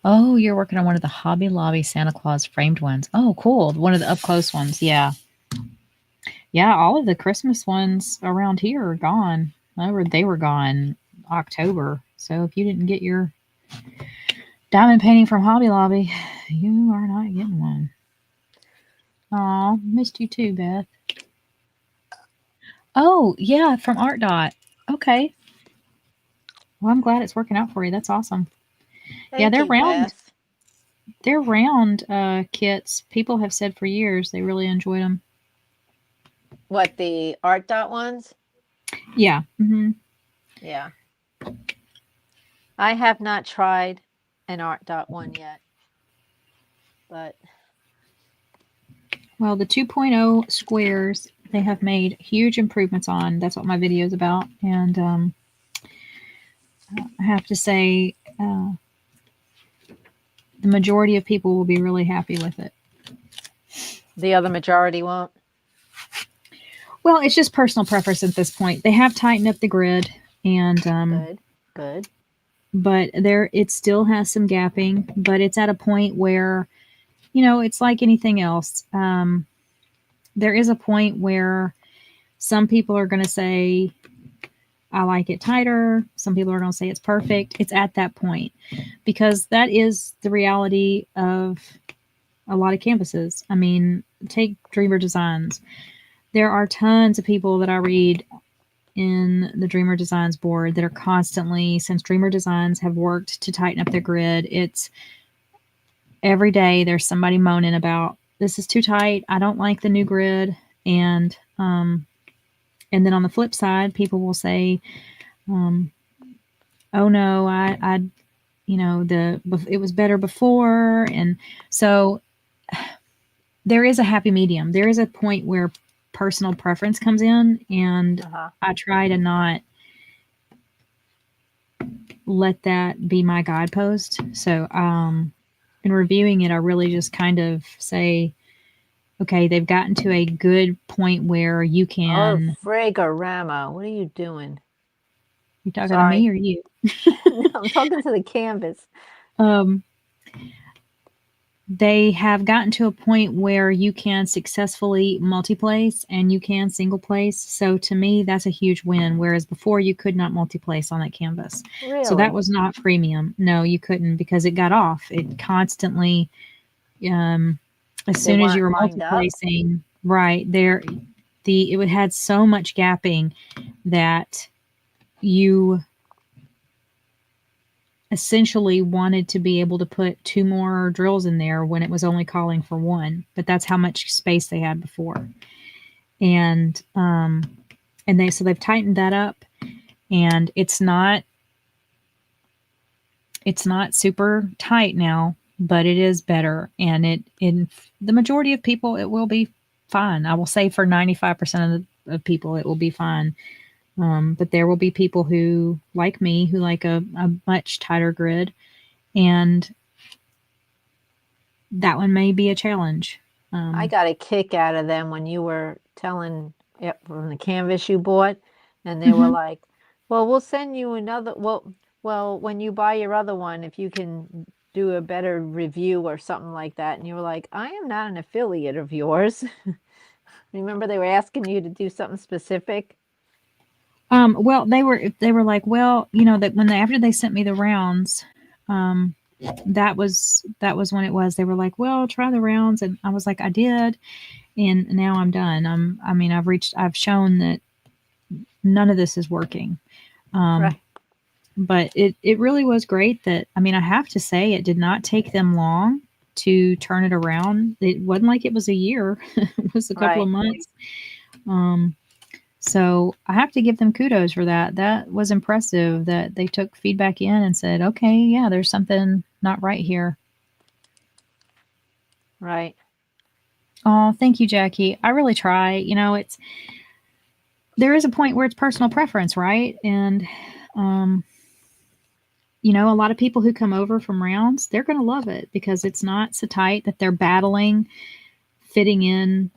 Speaker 1: Oh, you're working on one of the Hobby Lobby Santa Claus framed ones. Oh, cool. One of the up close ones. Yeah. Yeah, all of the Christmas ones around here are gone. They were gone October. So if you didn't get your diamond painting from Hobby Lobby, you are not getting one. Aw, missed you too, Beth. Oh, yeah, from Art Dot. Okay. Well, I'm glad it's working out for you. That's awesome. Yeah,
Speaker 2: Thank you, Beth.
Speaker 1: they're round kits. People have said for years they really enjoyed them.
Speaker 2: What, the Art Dot ones?
Speaker 1: Yeah. Hmm.
Speaker 2: Yeah. I have not tried an Art Dot one yet, but
Speaker 1: Well, the 2.0 squares they have made huge improvements on. That's what my video is about. And I have to say, the majority of people will be really happy with it.
Speaker 2: the other majority won't.
Speaker 1: Well, it's just personal preference at this point. They have tightened up the grid, and
Speaker 2: Good. Good.
Speaker 1: but there it still has some gapping. But it's at a point where, it's like anything else. There is a point where some people are going to say, I like it tighter. Some people are going to say it's perfect. It's at that point because that is the reality of a lot of canvases. I mean, take Dreamer Designs. There are tons of people that I read in the Dreamer Designs board that are constantly, since Dreamer Designs have worked to tighten up their grid, it's every day there's somebody moaning about this is too tight. I don't like the new grid. And then on the flip side, people will say, um, oh no, it was better before. And so there is a happy medium. There is a point where personal preference comes in, and I try to not let that be my guidepost. So, in reviewing it, I really just kind of say, okay, they've gotten to a good point where you
Speaker 2: Oh,
Speaker 1: can.
Speaker 2: Frigorama, what are you doing?
Speaker 1: You talking to
Speaker 2: Sorry.
Speaker 1: me or you?
Speaker 2: No, I'm talking to the canvas.
Speaker 1: Um, they have gotten to a point where you can successfully multi-place and you can single place. So to me, that's a huge win. Whereas before you could not multi-place on that canvas. So that
Speaker 2: Really?
Speaker 1: was not premium. No, you couldn't because it got off. It constantly, as
Speaker 2: They
Speaker 1: soon as you
Speaker 2: weren't
Speaker 1: were
Speaker 2: lined up?
Speaker 1: multi-placing, right there, it would had so much gapping that you essentially wanted to be able to put two more drills in there when it was only calling for one, but that's how much space they had before. And they've tightened that up, and it's not super tight now, but it is better, and it in the majority of people it will be fine. I will say for 95% of people it will be fine. But there will be people who, like me, who like a much tighter grid, and that one may be a challenge.
Speaker 2: I got a kick out of them when you were telling it from the canvas you bought, and they were
Speaker 1: Mhm.
Speaker 2: like, "Well, we'll send you another. Well, when you buy your other one, if you can do a better review or something like that." And you were like, "I am not an affiliate of yours." Remember, they were asking you to do something specific.
Speaker 1: Well, they were like, well, that when after they sent me the rounds, um, that was when it was. They were like, well, try the rounds, and I was like, I did, and now I'm done. I've shown that none of this is working. Um,
Speaker 2: Right.
Speaker 1: but it really was great that, I have to say it did not take them long to turn it around. It wasn't like it was a year. It was a couple of
Speaker 2: Right.
Speaker 1: months. Um, so I have to give them kudos for that. That was impressive that they took feedback in and said, okay, yeah, there's something not right here.
Speaker 2: Right.
Speaker 1: Oh, thank you, Jackie. I really try. There is a point where it's personal preference, right? And um, you know, a lot of people who come over from rounds, they're going to love it because it's not so tight that they're battling fitting in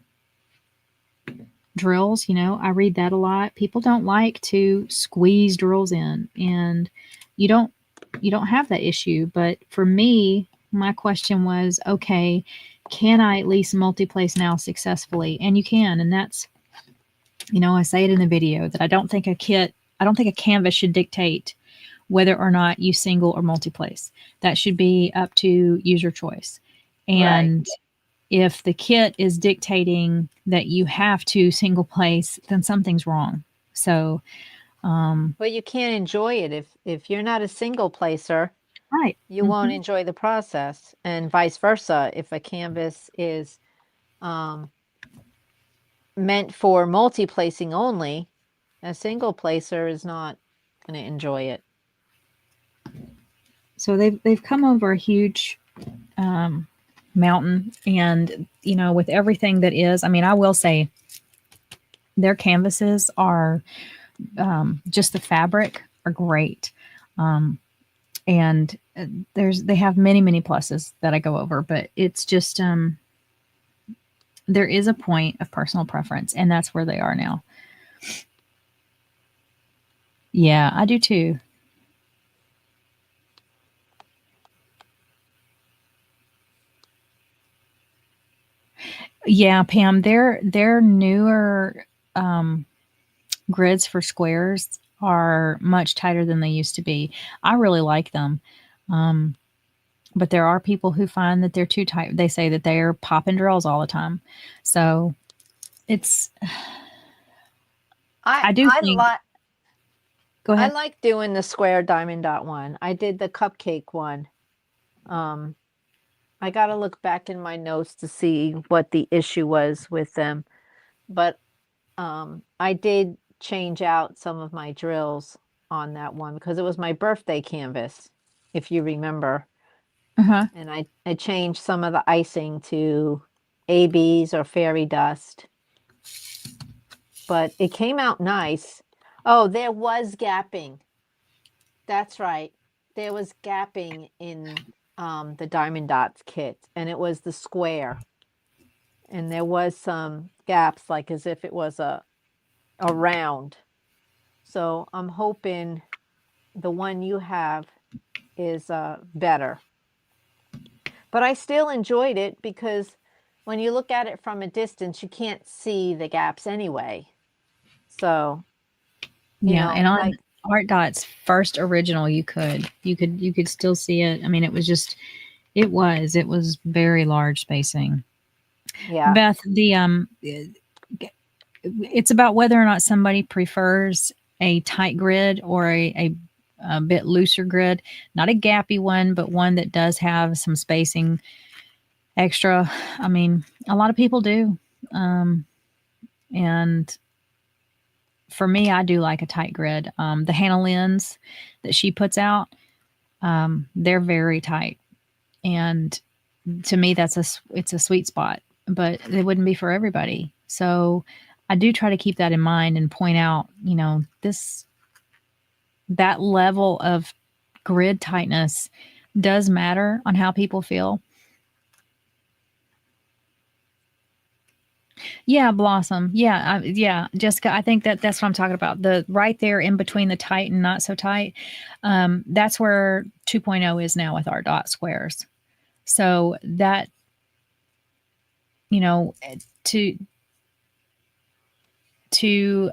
Speaker 1: drills. You know, I read that a lot. People don't like to squeeze drills in, and you don't you don't have that issue. But for me, my question was, okay, can I at least multi-place now successfully? And you can, and that's, you know, I say it in the video that I don't think a canvas should dictate whether or not you single or multi-place. That should be up to user choice.
Speaker 2: Right.
Speaker 1: And if the kit is dictating that you have to single place, then something's wrong. So,
Speaker 2: Well, you can't enjoy it if you're not a single placer,
Speaker 1: right.
Speaker 2: you won't
Speaker 1: Hmm.
Speaker 2: enjoy the process, and vice versa. If a canvas is meant for multi-placing only, a single placer is not going to enjoy it.
Speaker 1: So they've come over a huge mountain, and you know, with everything that is, I mean, I will say their canvases are just the fabric are great. And they have many pluses that I go over, but it's just there is a point of personal preference, and that's where they are now. Yeah, I do too. Yeah, Pam, their newer grids for squares are much tighter than they used to be. I really like them. Um, but there are people who find that they're too tight. They say that they're popping drills all the time. So it's
Speaker 2: I
Speaker 1: I do
Speaker 2: I
Speaker 1: think
Speaker 2: like
Speaker 1: go
Speaker 2: I
Speaker 1: ahead.
Speaker 2: like doing the square diamond dot one. I did the cupcake one. Um, I got to look back in my notes to see what the issue was with them, but I did change out some of my drills on that one because it was my birthday canvas, if you remember.
Speaker 1: Uh-huh.
Speaker 2: And I changed some of the icing to ABs or fairy dust, but it came out nice. Oh, there was gapping. That's right. There was gapping in the Diamond Dots kit, and it was the square. And there was some gaps, like as if it was a round. So I'm hoping the one you have is better. But I still enjoyed it because when you look at it from a distance, you can't see the gaps anyway. So,
Speaker 1: Yeah, and on
Speaker 2: like,
Speaker 1: Art Dot's first original, you could still see it. I mean, it was just it was very large spacing.
Speaker 2: yeah,
Speaker 1: Beth, the it's about whether or not somebody prefers a tight grid or a bit looser grid, not a gappy one, but one that does have some spacing extra. I mean, a lot of people do. Um, and for me, I do like a tight grid. The Hannah Lynn's that she puts out, they're very tight. And to me, it's a sweet spot, but it wouldn't be for everybody. So I do try to keep that in mind and point out, you know, that level of grid tightness does matter on how people feel. Yeah, Blossom. Yeah, yeah, Jessica. I think that's what I'm talking about. The right there in between the tight and not so tight. That's where 2.0 is now with our dot squares. So that, you know, to to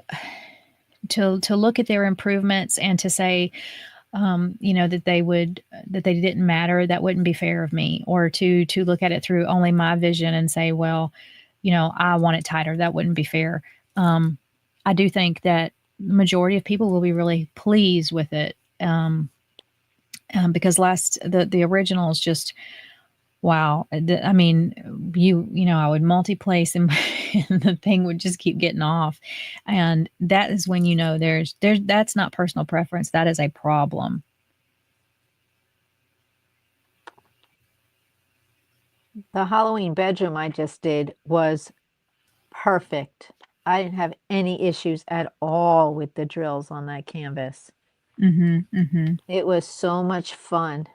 Speaker 1: to look at their improvements and to say, you know, that they didn't matter, that wouldn't be fair of me. Or to look at it through only my vision and say, well, you know, I want it tighter, that wouldn't be fair. I do think that the majority of people will be really pleased with it, because the original is just wow. I mean, you know, I would multi-place and, and the thing would just keep getting off, and that is when you know there's that's not personal preference. That is a problem.
Speaker 2: the Halloween bedroom I just did was perfect. I didn't have any issues at all with the drills on that canvas. It was so much fun,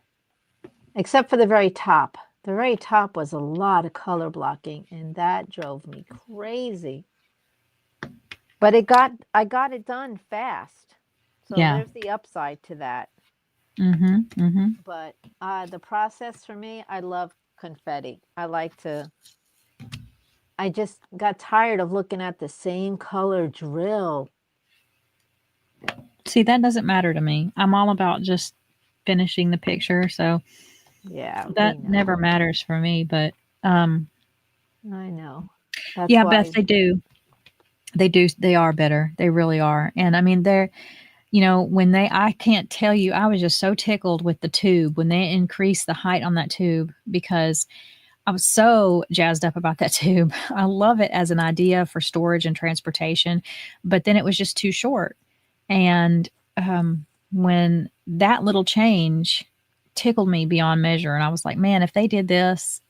Speaker 2: except for the very top. The very top was a lot of color blocking, and that drove me crazy. But I got it done fast. So
Speaker 1: Yeah.
Speaker 2: there's the upside to that. But the process for me, I love confetti. I just got tired of looking at the same color drill.
Speaker 1: See, that doesn't matter to me. I'm all about just finishing the picture, so
Speaker 2: Yeah, we
Speaker 1: that
Speaker 2: know.
Speaker 1: never matters for me, but, um
Speaker 2: I know. That's
Speaker 1: yeah, Beth,
Speaker 2: why.
Speaker 1: they do. They do, they are better. They really are, and, I mean, they're when I can't tell you, I was just so tickled with the tube when they increased the height on that tube because I was so jazzed up about that tube. I love it as an idea for storage and transportation, but then it was just too short. And when that little change tickled me beyond measure, and I was like, man, if they did this,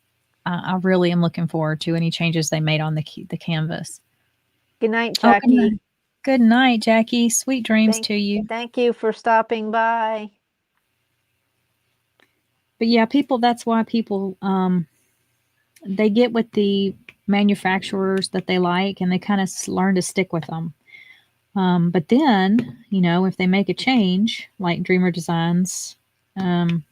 Speaker 1: I really am looking forward to any changes they made on the canvas.
Speaker 2: Good night,
Speaker 1: Oh, good
Speaker 2: Jackie.
Speaker 1: night. Good night, Jackie. Sweet dreams
Speaker 2: Thank
Speaker 1: to you.
Speaker 2: thank you for stopping by.
Speaker 1: But yeah, people. That's why people they get with the manufacturers that they like, and they kind of learn to stick with them. But then, if they make a change, like Dreamer Designs, um,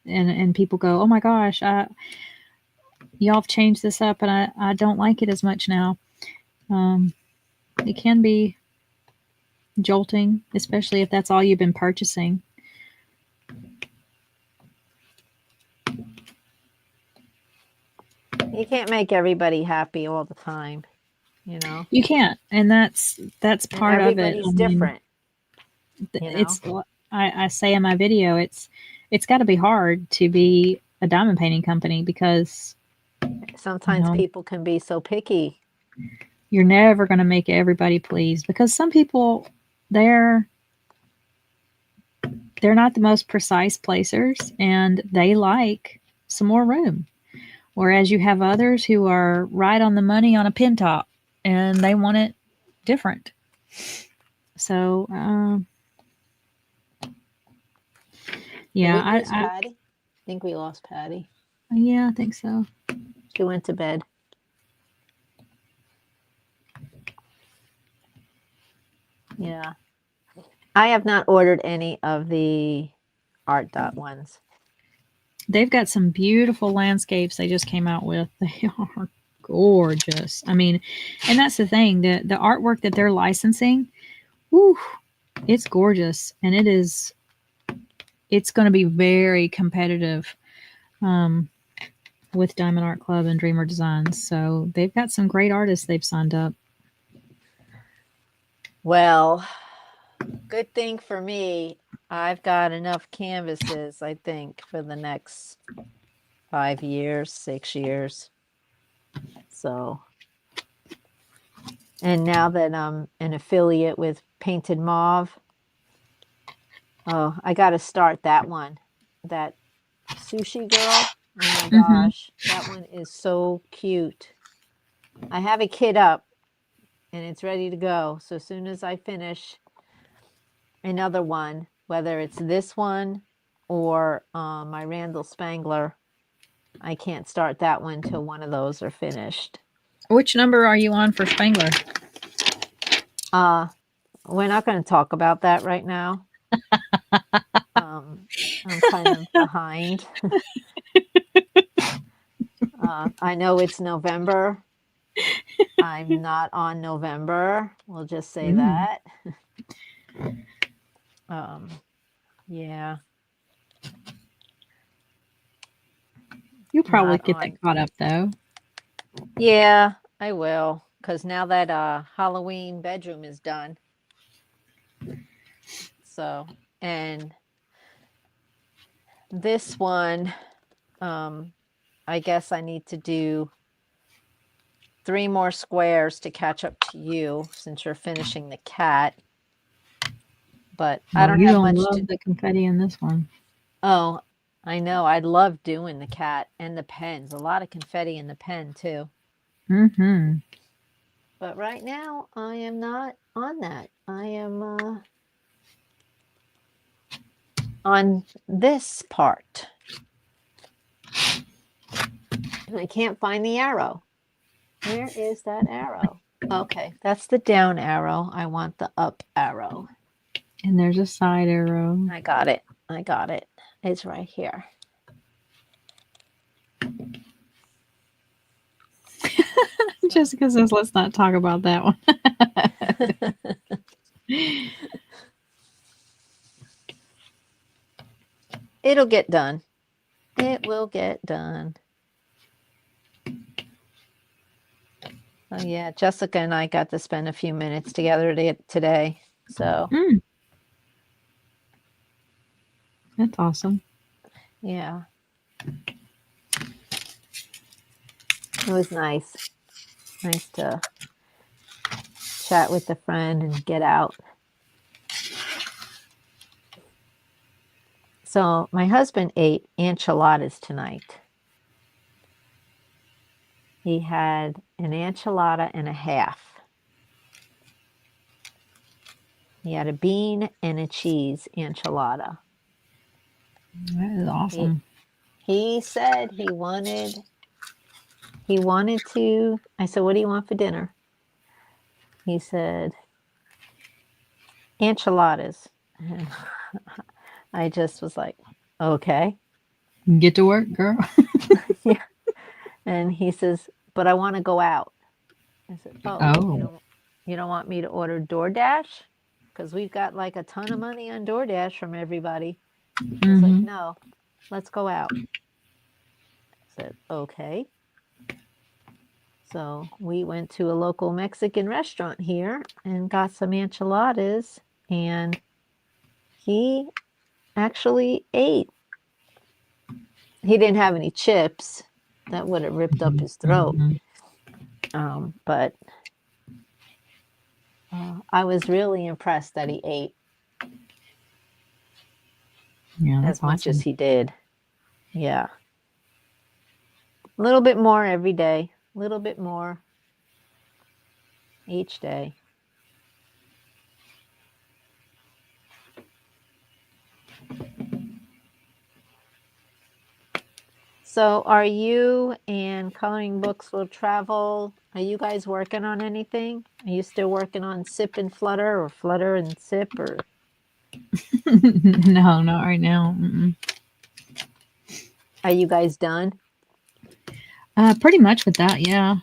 Speaker 1: and people go, "Oh my gosh, y'all have changed this up, and I don't like it as much now." Um, it can be jolting, especially if that's all you've been purchasing.
Speaker 2: You can't make everybody happy all the time, you know?
Speaker 1: You can't, and that's
Speaker 2: And
Speaker 1: part of it. I
Speaker 2: everybody's
Speaker 1: mean,
Speaker 2: different, you know?
Speaker 1: it's I say in my video, it's got to be hard to be a diamond painting company because you
Speaker 2: Sometimes
Speaker 1: know
Speaker 2: people can be so picky.
Speaker 1: you're never going to make everybody pleased because some people they're they're not the most precise placers and they like some more room, whereas you have others who are right on the money on a pin top and they want it different. So
Speaker 2: Did
Speaker 1: yeah,
Speaker 2: we lose Patty? I think we lost Patty.
Speaker 1: yeah, I think so.
Speaker 2: She went to bed. Yeah. I have not ordered any of the art dot ones.
Speaker 1: They've got some beautiful landscapes they just came out with. They are gorgeous. I mean, and that's the thing, the artwork that they're licensing, whew, it's gorgeous and it's going to be very competitive um, with Diamond Art Club and Dreamer Designs. So they've got some great artists they've signed up.
Speaker 2: Well, good thing for me, I've got enough canvases, I think, for the next 5 years, 6 years. So, and now that I'm an affiliate with Painted Mauve, oh, I got to start that one. That sushi girl. Oh my
Speaker 1: Mm-hmm.
Speaker 2: gosh, that one is so cute. I have a kit up and it's ready to go. So as soon as I finish another one, whether it's this one or my Randall Spangler, I can't start that one till one of those are finished.
Speaker 1: Which number are you on for Spangler?
Speaker 2: We're not going to talk about that right now. I'm kind of behind. I know it's November. I'm not on November. We'll just say
Speaker 1: Mm.
Speaker 2: that. Yeah.
Speaker 1: You'll probably
Speaker 2: Not
Speaker 1: get that
Speaker 2: on.
Speaker 1: caught up though.
Speaker 2: Yeah, I will. Because now that Halloween bedroom is done. So, and this one, I guess I need to do 3 more squares to catch up to you since you're finishing the cat. But I
Speaker 1: Oh,
Speaker 2: don't
Speaker 1: you're
Speaker 2: have
Speaker 1: gonna
Speaker 2: much
Speaker 1: love
Speaker 2: to.
Speaker 1: the confetti in this one.
Speaker 2: Oh, I know. I love doing the cat and the pens. A lot of confetti in the pen too.
Speaker 1: Mm-hmm.
Speaker 2: But right now, I am not on that. I am on this part. And I can't find the arrow. Where is that arrow? Okay, that's the down arrow. I want the up arrow.
Speaker 1: And there's a side arrow.
Speaker 2: I got it. I got it. It's right here.
Speaker 1: Jessica says, let's not talk about that one.
Speaker 2: It'll get done. It will get done. Oh, yeah. Jessica and I got to spend a few minutes together today. So,
Speaker 1: That's awesome.
Speaker 2: yeah. It was nice. Nice to chat with a friend and get out. So my husband ate enchiladas tonight. He had an enchilada and a half. He had a bean and a cheese enchilada.
Speaker 1: That is awesome.
Speaker 2: He said he wanted to. I said, what do you want for dinner? He said, enchiladas. And I just was like, okay.
Speaker 1: Get to work, girl.
Speaker 2: Yeah. And he says, but I want to go out. I said, oh. You don't want me to order DoorDash? Because we've got like a ton of money on DoorDash from everybody. I was like, no, let's go out. I said, okay. So we went to a local Mexican restaurant here and got some enchiladas, and he actually ate. He didn't have any chips. That would have ripped up his throat. But I was really impressed that he ate as much as he did. Yeah. A little bit more every day. A little bit more each day. So are you and Coloring Books Will Travel, are you guys working on anything? Are you still working on Sip and Flutter, or Flutter and Sip, or?
Speaker 1: No, not right now.
Speaker 2: Are you guys done?
Speaker 1: Pretty much with that, yeah.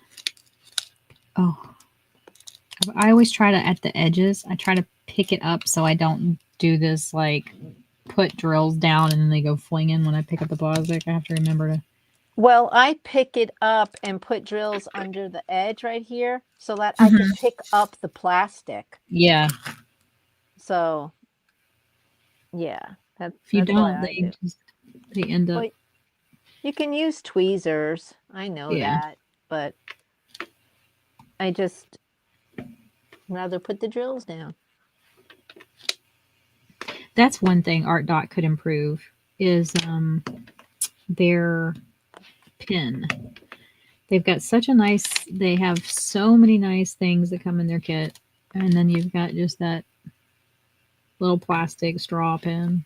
Speaker 1: Oh, I always try to, at the edges, I try to pick it up so I don't do this, like, put drills down and then they go flinging when I pick up the plastic. I have to remember to.
Speaker 2: Well, I pick it up and put drills under the edge right here so that I can pick up the plastic.
Speaker 1: Yeah.
Speaker 2: So, yeah,
Speaker 1: if you
Speaker 2: that's
Speaker 1: don't,
Speaker 2: why I do.
Speaker 1: They end up.
Speaker 2: Well, you can use tweezers. I know that, but I just rather put the drills down.
Speaker 1: That's one thing Art Dot could improve is their pen. They've got such a nice, they have so many nice things that come in their kit. And then you've got just that little plastic straw pen.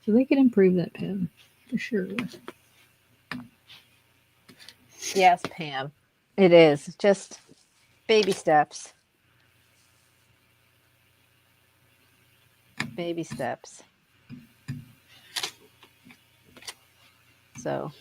Speaker 1: So they could improve that pen for sure.
Speaker 2: Yes, Pam. It is just baby steps. Baby steps. So.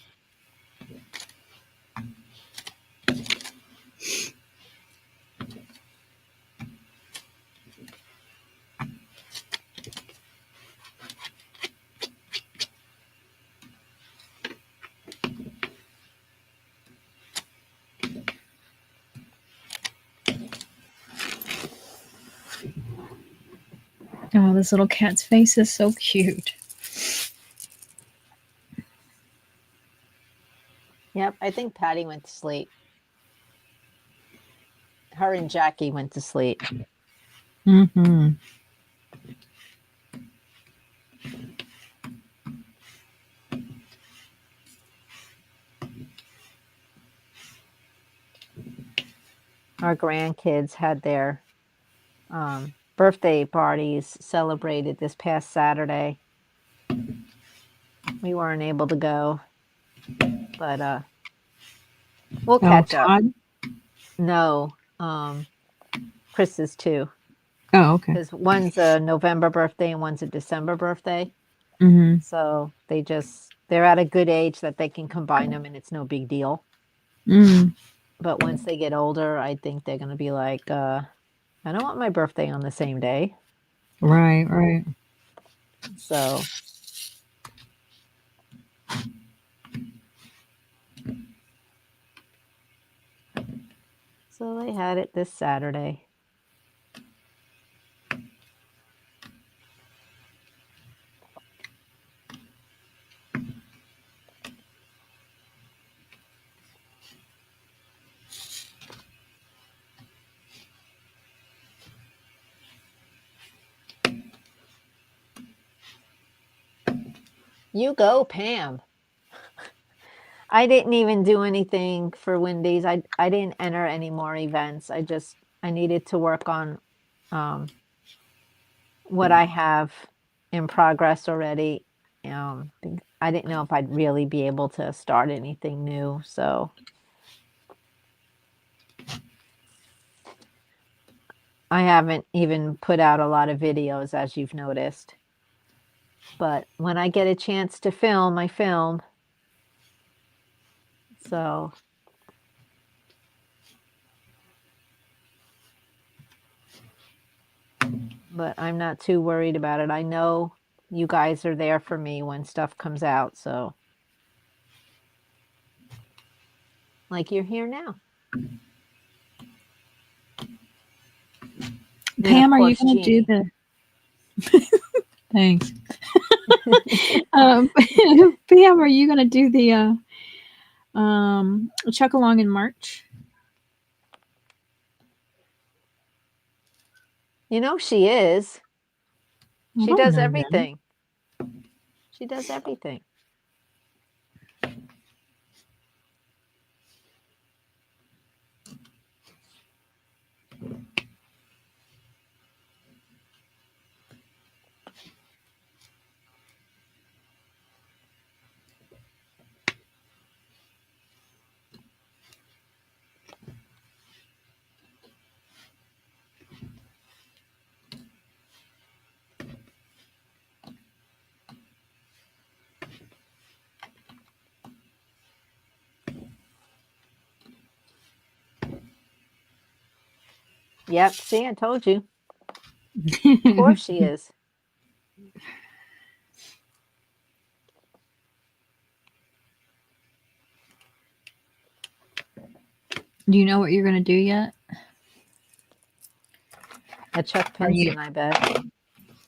Speaker 1: Oh, this little cat's face is so cute.
Speaker 2: Yep, I think Patty went to sleep. Her and Jackie went to sleep. Our grandkids had their birthday parties celebrated this past Saturday. We weren't able to go, but we'll
Speaker 1: Oh,
Speaker 2: catch up.
Speaker 1: Todd.
Speaker 2: No, Chris's too,
Speaker 1: Oh, okay.
Speaker 2: because one's a November birthday and one's a December birthday.
Speaker 1: Mm-hmm.
Speaker 2: So they're at a good age that they can combine them and it's no big deal.
Speaker 1: Mm.
Speaker 2: But once they get older, I think they're going to be like, I don't want my birthday on the same day.
Speaker 1: Right, right.
Speaker 2: So they had it this Saturday. You go, Pam. I didn't even do anything for Wendy's. I didn't enter any more events. I needed to work on what I have in progress already. I didn't know if I'd really be able to start anything new. So I haven't even put out a lot of videos, as you've noticed. But when I get a chance to film, I film. So but I'm not too worried about it. I know you guys are there for me when stuff comes out, so like you're here now. And of
Speaker 1: Pam, are you
Speaker 2: course,
Speaker 1: going to do
Speaker 2: Jeannie.
Speaker 1: the? Thanks. Pam, are you going to do the chuck along in March?
Speaker 2: You know she is.
Speaker 1: I
Speaker 2: She
Speaker 1: don't
Speaker 2: does
Speaker 1: know that.
Speaker 2: everything. She does everything. Yep, see, I told you. Of course she is.
Speaker 1: Do you know what you're going to do yet?
Speaker 2: A Chuck
Speaker 1: Are you
Speaker 2: Pinson, I bet.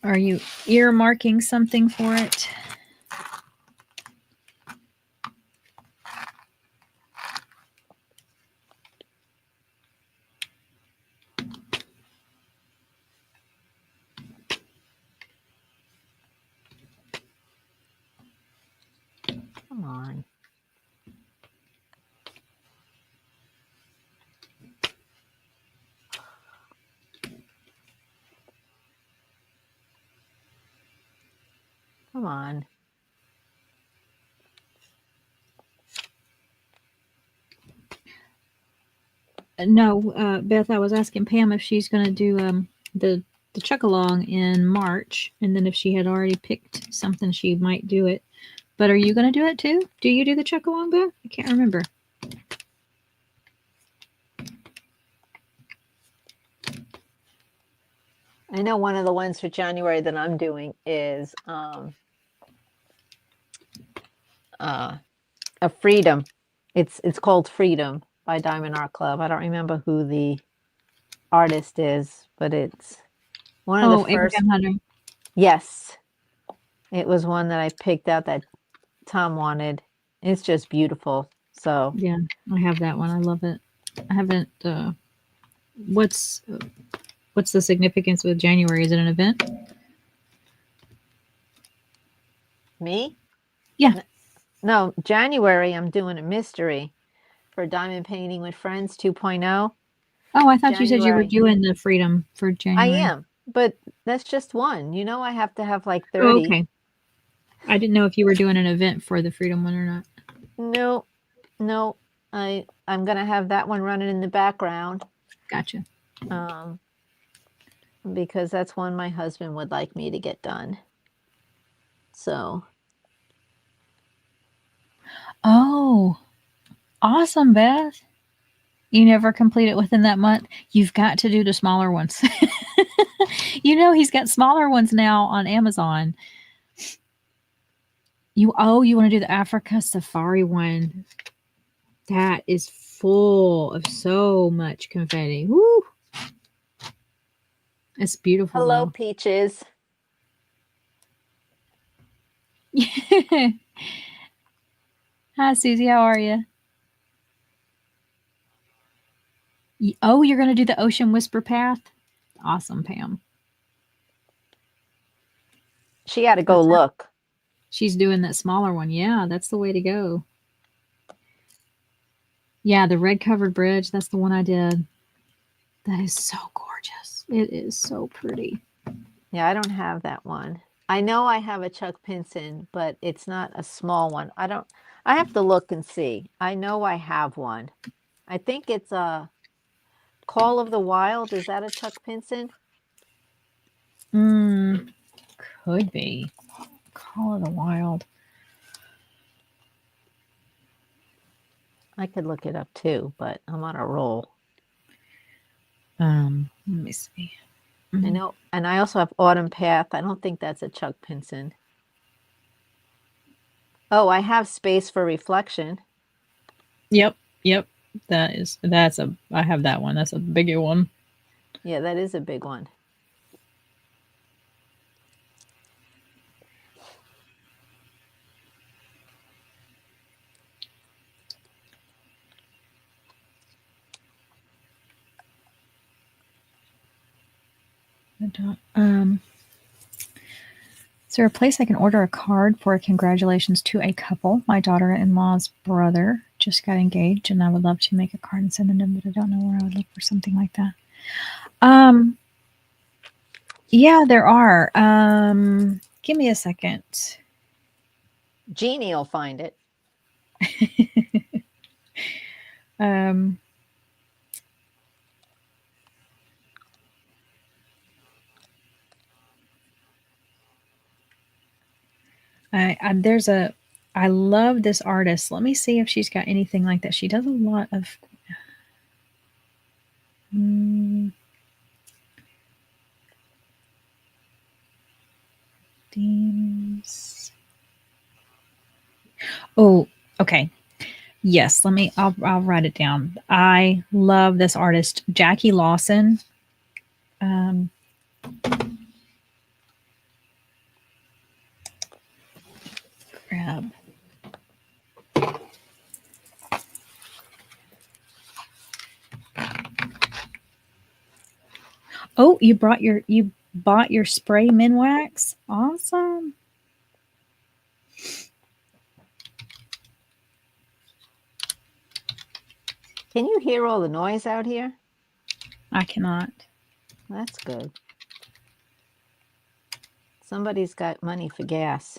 Speaker 1: are you earmarking something for it?
Speaker 2: Come on. Come on.
Speaker 1: No, Beth, I was asking Pam if she's going to do the chuck along in March, and then if she had already picked something, she might do it. But are you going to do it too? Do you do the chuck along, Beth? I can't remember.
Speaker 2: I know one of the ones for January that I'm doing is a Freedom. It's called Freedom by Diamond Art Club. I don't remember who the artist is, but it's one of the
Speaker 1: Oh,
Speaker 2: first.
Speaker 1: Abraham Hunter.
Speaker 2: Yes, it was one that I picked out that Tom wanted. It's just beautiful. So
Speaker 1: Yeah, I have that one. I love it. I haven't. What's what's the significance with January? Is it an event?
Speaker 2: me?
Speaker 1: Yeah.
Speaker 2: No, January I'm doing a mystery for Diamond Painting with Friends 2.0.
Speaker 1: Oh, I thought you said you were
Speaker 2: January.
Speaker 1: doing the freedom for
Speaker 2: I
Speaker 1: January.
Speaker 2: am, but that's just one. I have to have like
Speaker 1: Oh,
Speaker 2: 30.
Speaker 1: okay. I didn't know if you were doing an event for the Freedom one or not.
Speaker 2: No, no. I'm gonna have that one running in the background.
Speaker 1: Gotcha.
Speaker 2: Because that's one my husband would like me to get done. So.
Speaker 1: Oh, awesome, Beth. You never complete it within that month. You've got to do the smaller ones. He's got smaller ones now on Amazon. You want to do the Africa Safari one. That is full of so much confetti. Woo! It's beautiful.
Speaker 2: Hello,
Speaker 1: though.
Speaker 2: Peaches.
Speaker 1: Hi, Susie. How are you? Oh, you're going to do the Ocean Whisper Path? Awesome, Pam.
Speaker 2: She had to go look.
Speaker 1: She's doing that smaller one. Yeah, that's the way to go. Yeah, the red covered bridge. That's the one I did. That is so gorgeous. It is so pretty.
Speaker 2: Yeah, I don't have that one. I know I have a Chuck Pinson, but it's not a small one. I have to look and see. I know I have one. I think it's a Call of the Wild. Is that a Chuck Pinson?
Speaker 1: Could be. Call of the Wild.
Speaker 2: I could look it up too, but I'm on a roll.
Speaker 1: Let me see.
Speaker 2: I know, and I also have Autumn Path. I don't think that's a Chuck Pinson. Oh, I have Space for Reflection.
Speaker 1: Yep. I have that one. That's a bigger one.
Speaker 2: Yeah, that is a big one.
Speaker 1: Is there a place I can order a card for a congratulations to a couple? My daughter-in-law's brother just got engaged, and I would love to make a card and send it to them, but I don't know where I would look for something like that. Yeah, there are. Give me a second.
Speaker 2: Jeannie will find it.
Speaker 1: I love this artist. Let me see if she's got anything like that. She does a lot of themes. Oh, okay. Yes, I'll write it down. I love this artist, Jackie Lawson. Grab. Oh, you bought your spray Minwax? Awesome.
Speaker 2: Can you hear all the noise out here?
Speaker 1: I cannot.
Speaker 2: That's good. Somebody's got money for gas.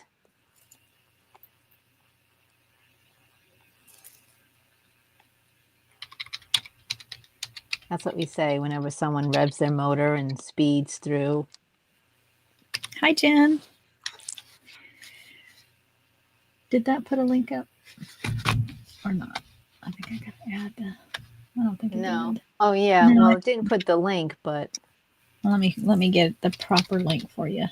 Speaker 2: That's what we say whenever someone revs their motor and speeds through.
Speaker 1: Hi, Jen. Did that put a link up or not? I think I got to add the. I don't think it did.
Speaker 2: Oh yeah. No. Well, it didn't put the link, but
Speaker 1: let me get the proper link for you.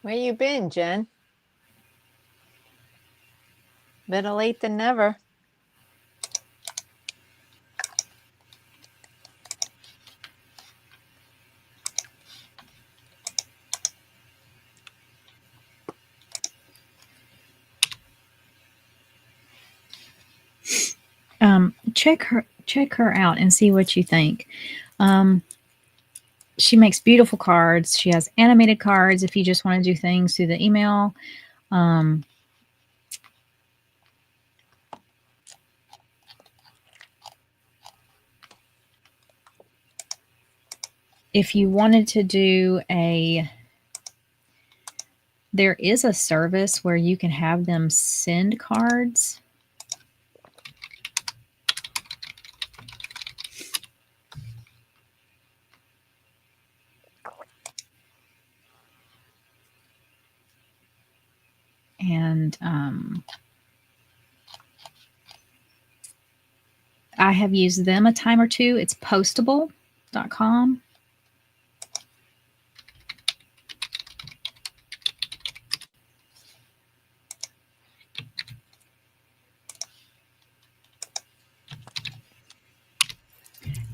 Speaker 2: Where you been, Jen? Better late than never.
Speaker 1: Check her out and see what you think. She makes beautiful cards. She has animated cards if you just want to do things through the email. if you wanted to do there is a service where you can have them send cards. And I have used them a time or two. It's postable.com.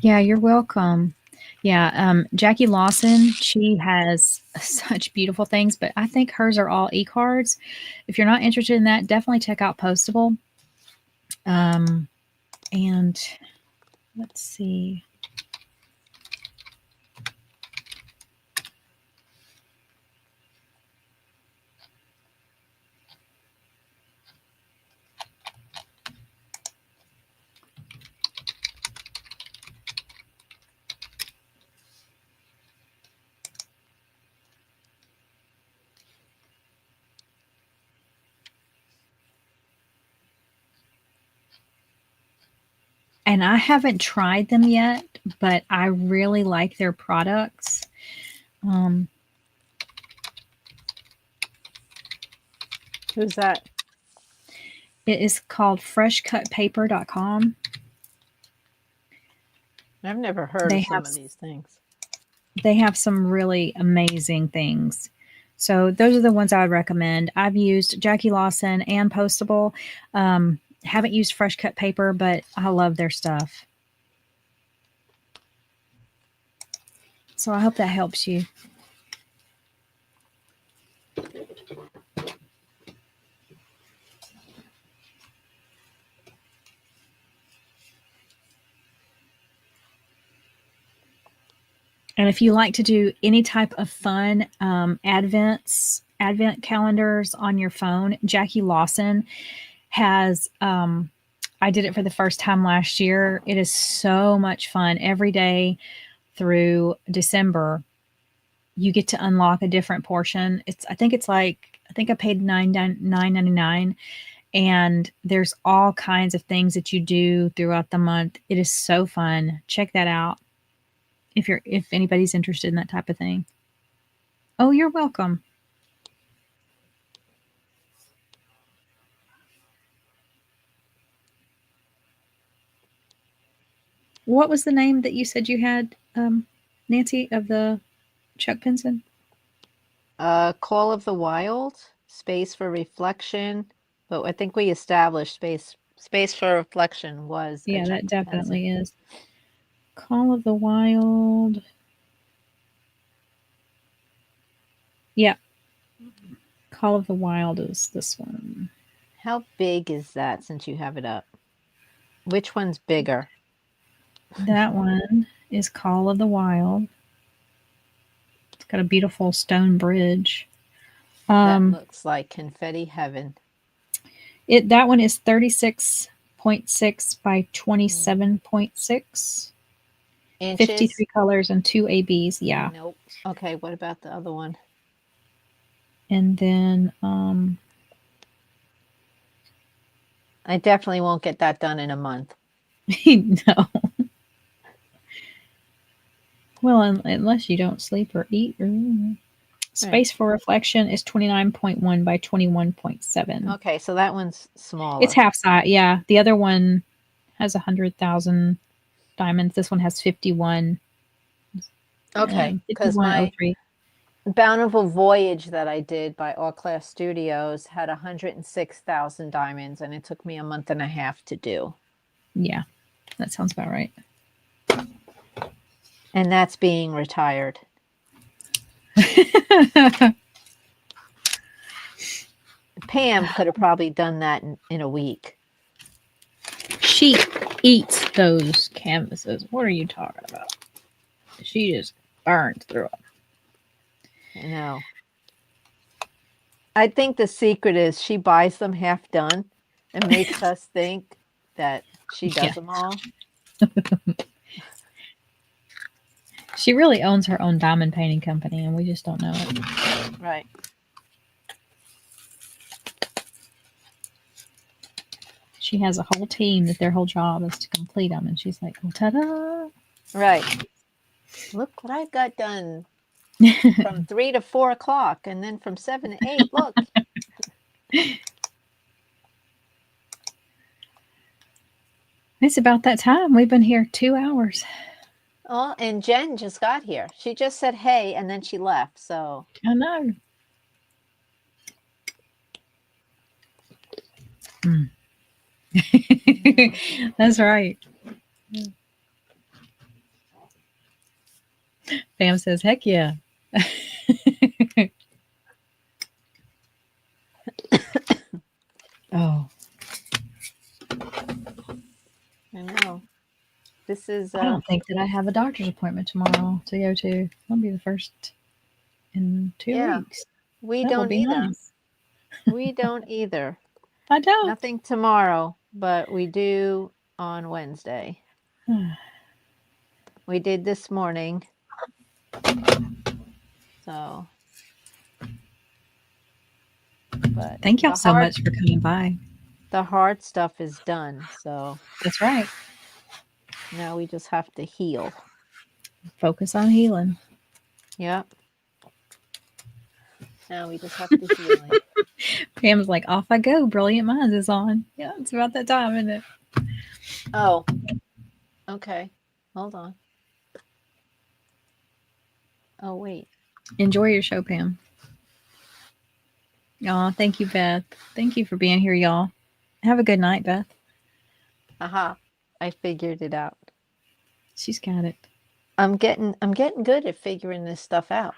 Speaker 1: Yeah, you're welcome. Yeah, Jackie Lawson, she has such beautiful things, but I think hers are all e-cards. If you're not interested in that, definitely check out Postable. And let's see. And I haven't tried them yet, but I really like their products.
Speaker 2: Who's that?
Speaker 1: It is called freshcutpaper.com.
Speaker 2: I've never heard of some of these things.
Speaker 1: They have some really amazing things. So those are the ones I would recommend. I've used Jackie Lawson and Postable. Haven't used Fresh Cut Paper, but I love their stuff. So I hope that helps you. And if you like to do any type of fun advent calendars on your phone, Jackie Lawson has I did it for the first time last year. It is so much fun. Every day through December, you get to unlock a different portion. I think I paid $9.99, and there's all kinds of things that you do throughout the month. It is so fun. Check that out if anybody's interested in that type of thing. Oh, you're welcome. What was the name that you said you had, Nancy, of the Chuck Pinson?
Speaker 2: Call of the Wild, Space for Reflection. But I think we established Space for Reflection was.
Speaker 1: Yeah, that definitely is. Call of the Wild. Yeah. Call of the Wild is this one.
Speaker 2: How big is that since you have it up? Which one's bigger?
Speaker 1: That one is Call of the Wild. It's got a beautiful stone bridge.
Speaker 2: That looks like confetti heaven.
Speaker 1: That one is 36.6 by 27.6.
Speaker 2: Inches?
Speaker 1: 53 colors and 2 ABs. Yeah.
Speaker 2: Nope. Okay, what about the other one?
Speaker 1: And then
Speaker 2: I definitely won't get that done in a month.
Speaker 1: No. Well, unless you don't sleep or eat. Space for Reflection is 29.1 by 21.7.
Speaker 2: Okay, so that one's smaller.
Speaker 1: It's half size. Yeah. The other one has 100,000 diamonds. This one has 51.
Speaker 2: Okay, because my Bountiful Voyage that I did by All Class Studios had 106,000 diamonds, and it took me a month and a half to do.
Speaker 1: Yeah, that sounds about right.
Speaker 2: And that's being retired. Pam could have probably done that in a week.
Speaker 1: She eats those canvases. What are you talking about? She just burns through them.
Speaker 2: I know. I think the secret is she buys them half done and makes us think that she does them all.
Speaker 1: She really owns her own diamond painting company, and we just don't know it.
Speaker 2: Right.
Speaker 1: She has a whole team that their whole job is to complete them, and she's like, oh, ta-da!
Speaker 2: Right. Look what I got done from 3 to 4 o'clock, and then from 7 to 8. Look.
Speaker 1: It's about that time. We've been here 2 hours.
Speaker 2: Oh, and Jen just got here. She just said hey, and then she left. So
Speaker 1: I know. Mm. That's right. Pam says, heck yeah. Oh,
Speaker 2: I know. This is
Speaker 1: I don't think that I have a doctor's appointment tomorrow to go to. I'll be the first in 2
Speaker 2: yeah,
Speaker 1: weeks.
Speaker 2: we
Speaker 1: That will
Speaker 2: don't
Speaker 1: be
Speaker 2: either.
Speaker 1: nice.
Speaker 2: We don't either.
Speaker 1: I don't.
Speaker 2: Nothing tomorrow, but we do on Wednesday. We did this morning. So, but
Speaker 1: Thank y'all so much for coming by.
Speaker 2: the hard stuff is done. So
Speaker 1: That's right.
Speaker 2: now we just have to heal.
Speaker 1: Focus on healing.
Speaker 2: Yep. Now we just have to heal.
Speaker 1: Pam's like, off I go. Brilliant Minds is on. Yeah, it's about that time, isn't it?
Speaker 2: Oh, okay. Hold on. Oh, wait.
Speaker 1: Enjoy your show, Pam. Aw, thank you, Beth. Thank you for being here, y'all. Have a good night, Beth.
Speaker 2: Aha. I figured it out.
Speaker 1: She's got it.
Speaker 2: I'm getting good at figuring this stuff out.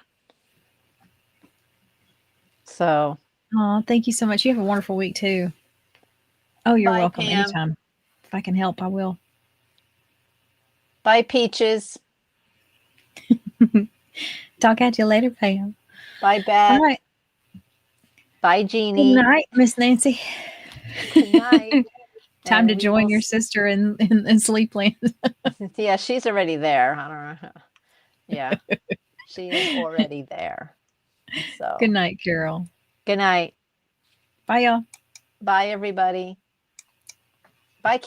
Speaker 2: So.
Speaker 1: Aw, thank you so much. You have a wonderful week too. Oh, you're
Speaker 2: Bye,
Speaker 1: welcome.
Speaker 2: Pam.
Speaker 1: Anytime. If I can help, I will.
Speaker 2: Bye, Peaches.
Speaker 1: Talk at you later, Pam.
Speaker 2: Bye, Beth.
Speaker 1: All right.
Speaker 2: Bye, Jeannie.
Speaker 1: Good night, Miss Nancy.
Speaker 2: Good night.
Speaker 1: Time to join your sister in Sleepland.
Speaker 2: Yeah, she's already there. I don't know. Yeah, she is already there. So.
Speaker 1: Good night, Carol.
Speaker 2: Good night.
Speaker 1: Bye, y'all.
Speaker 2: Bye, everybody. Bye, Kat.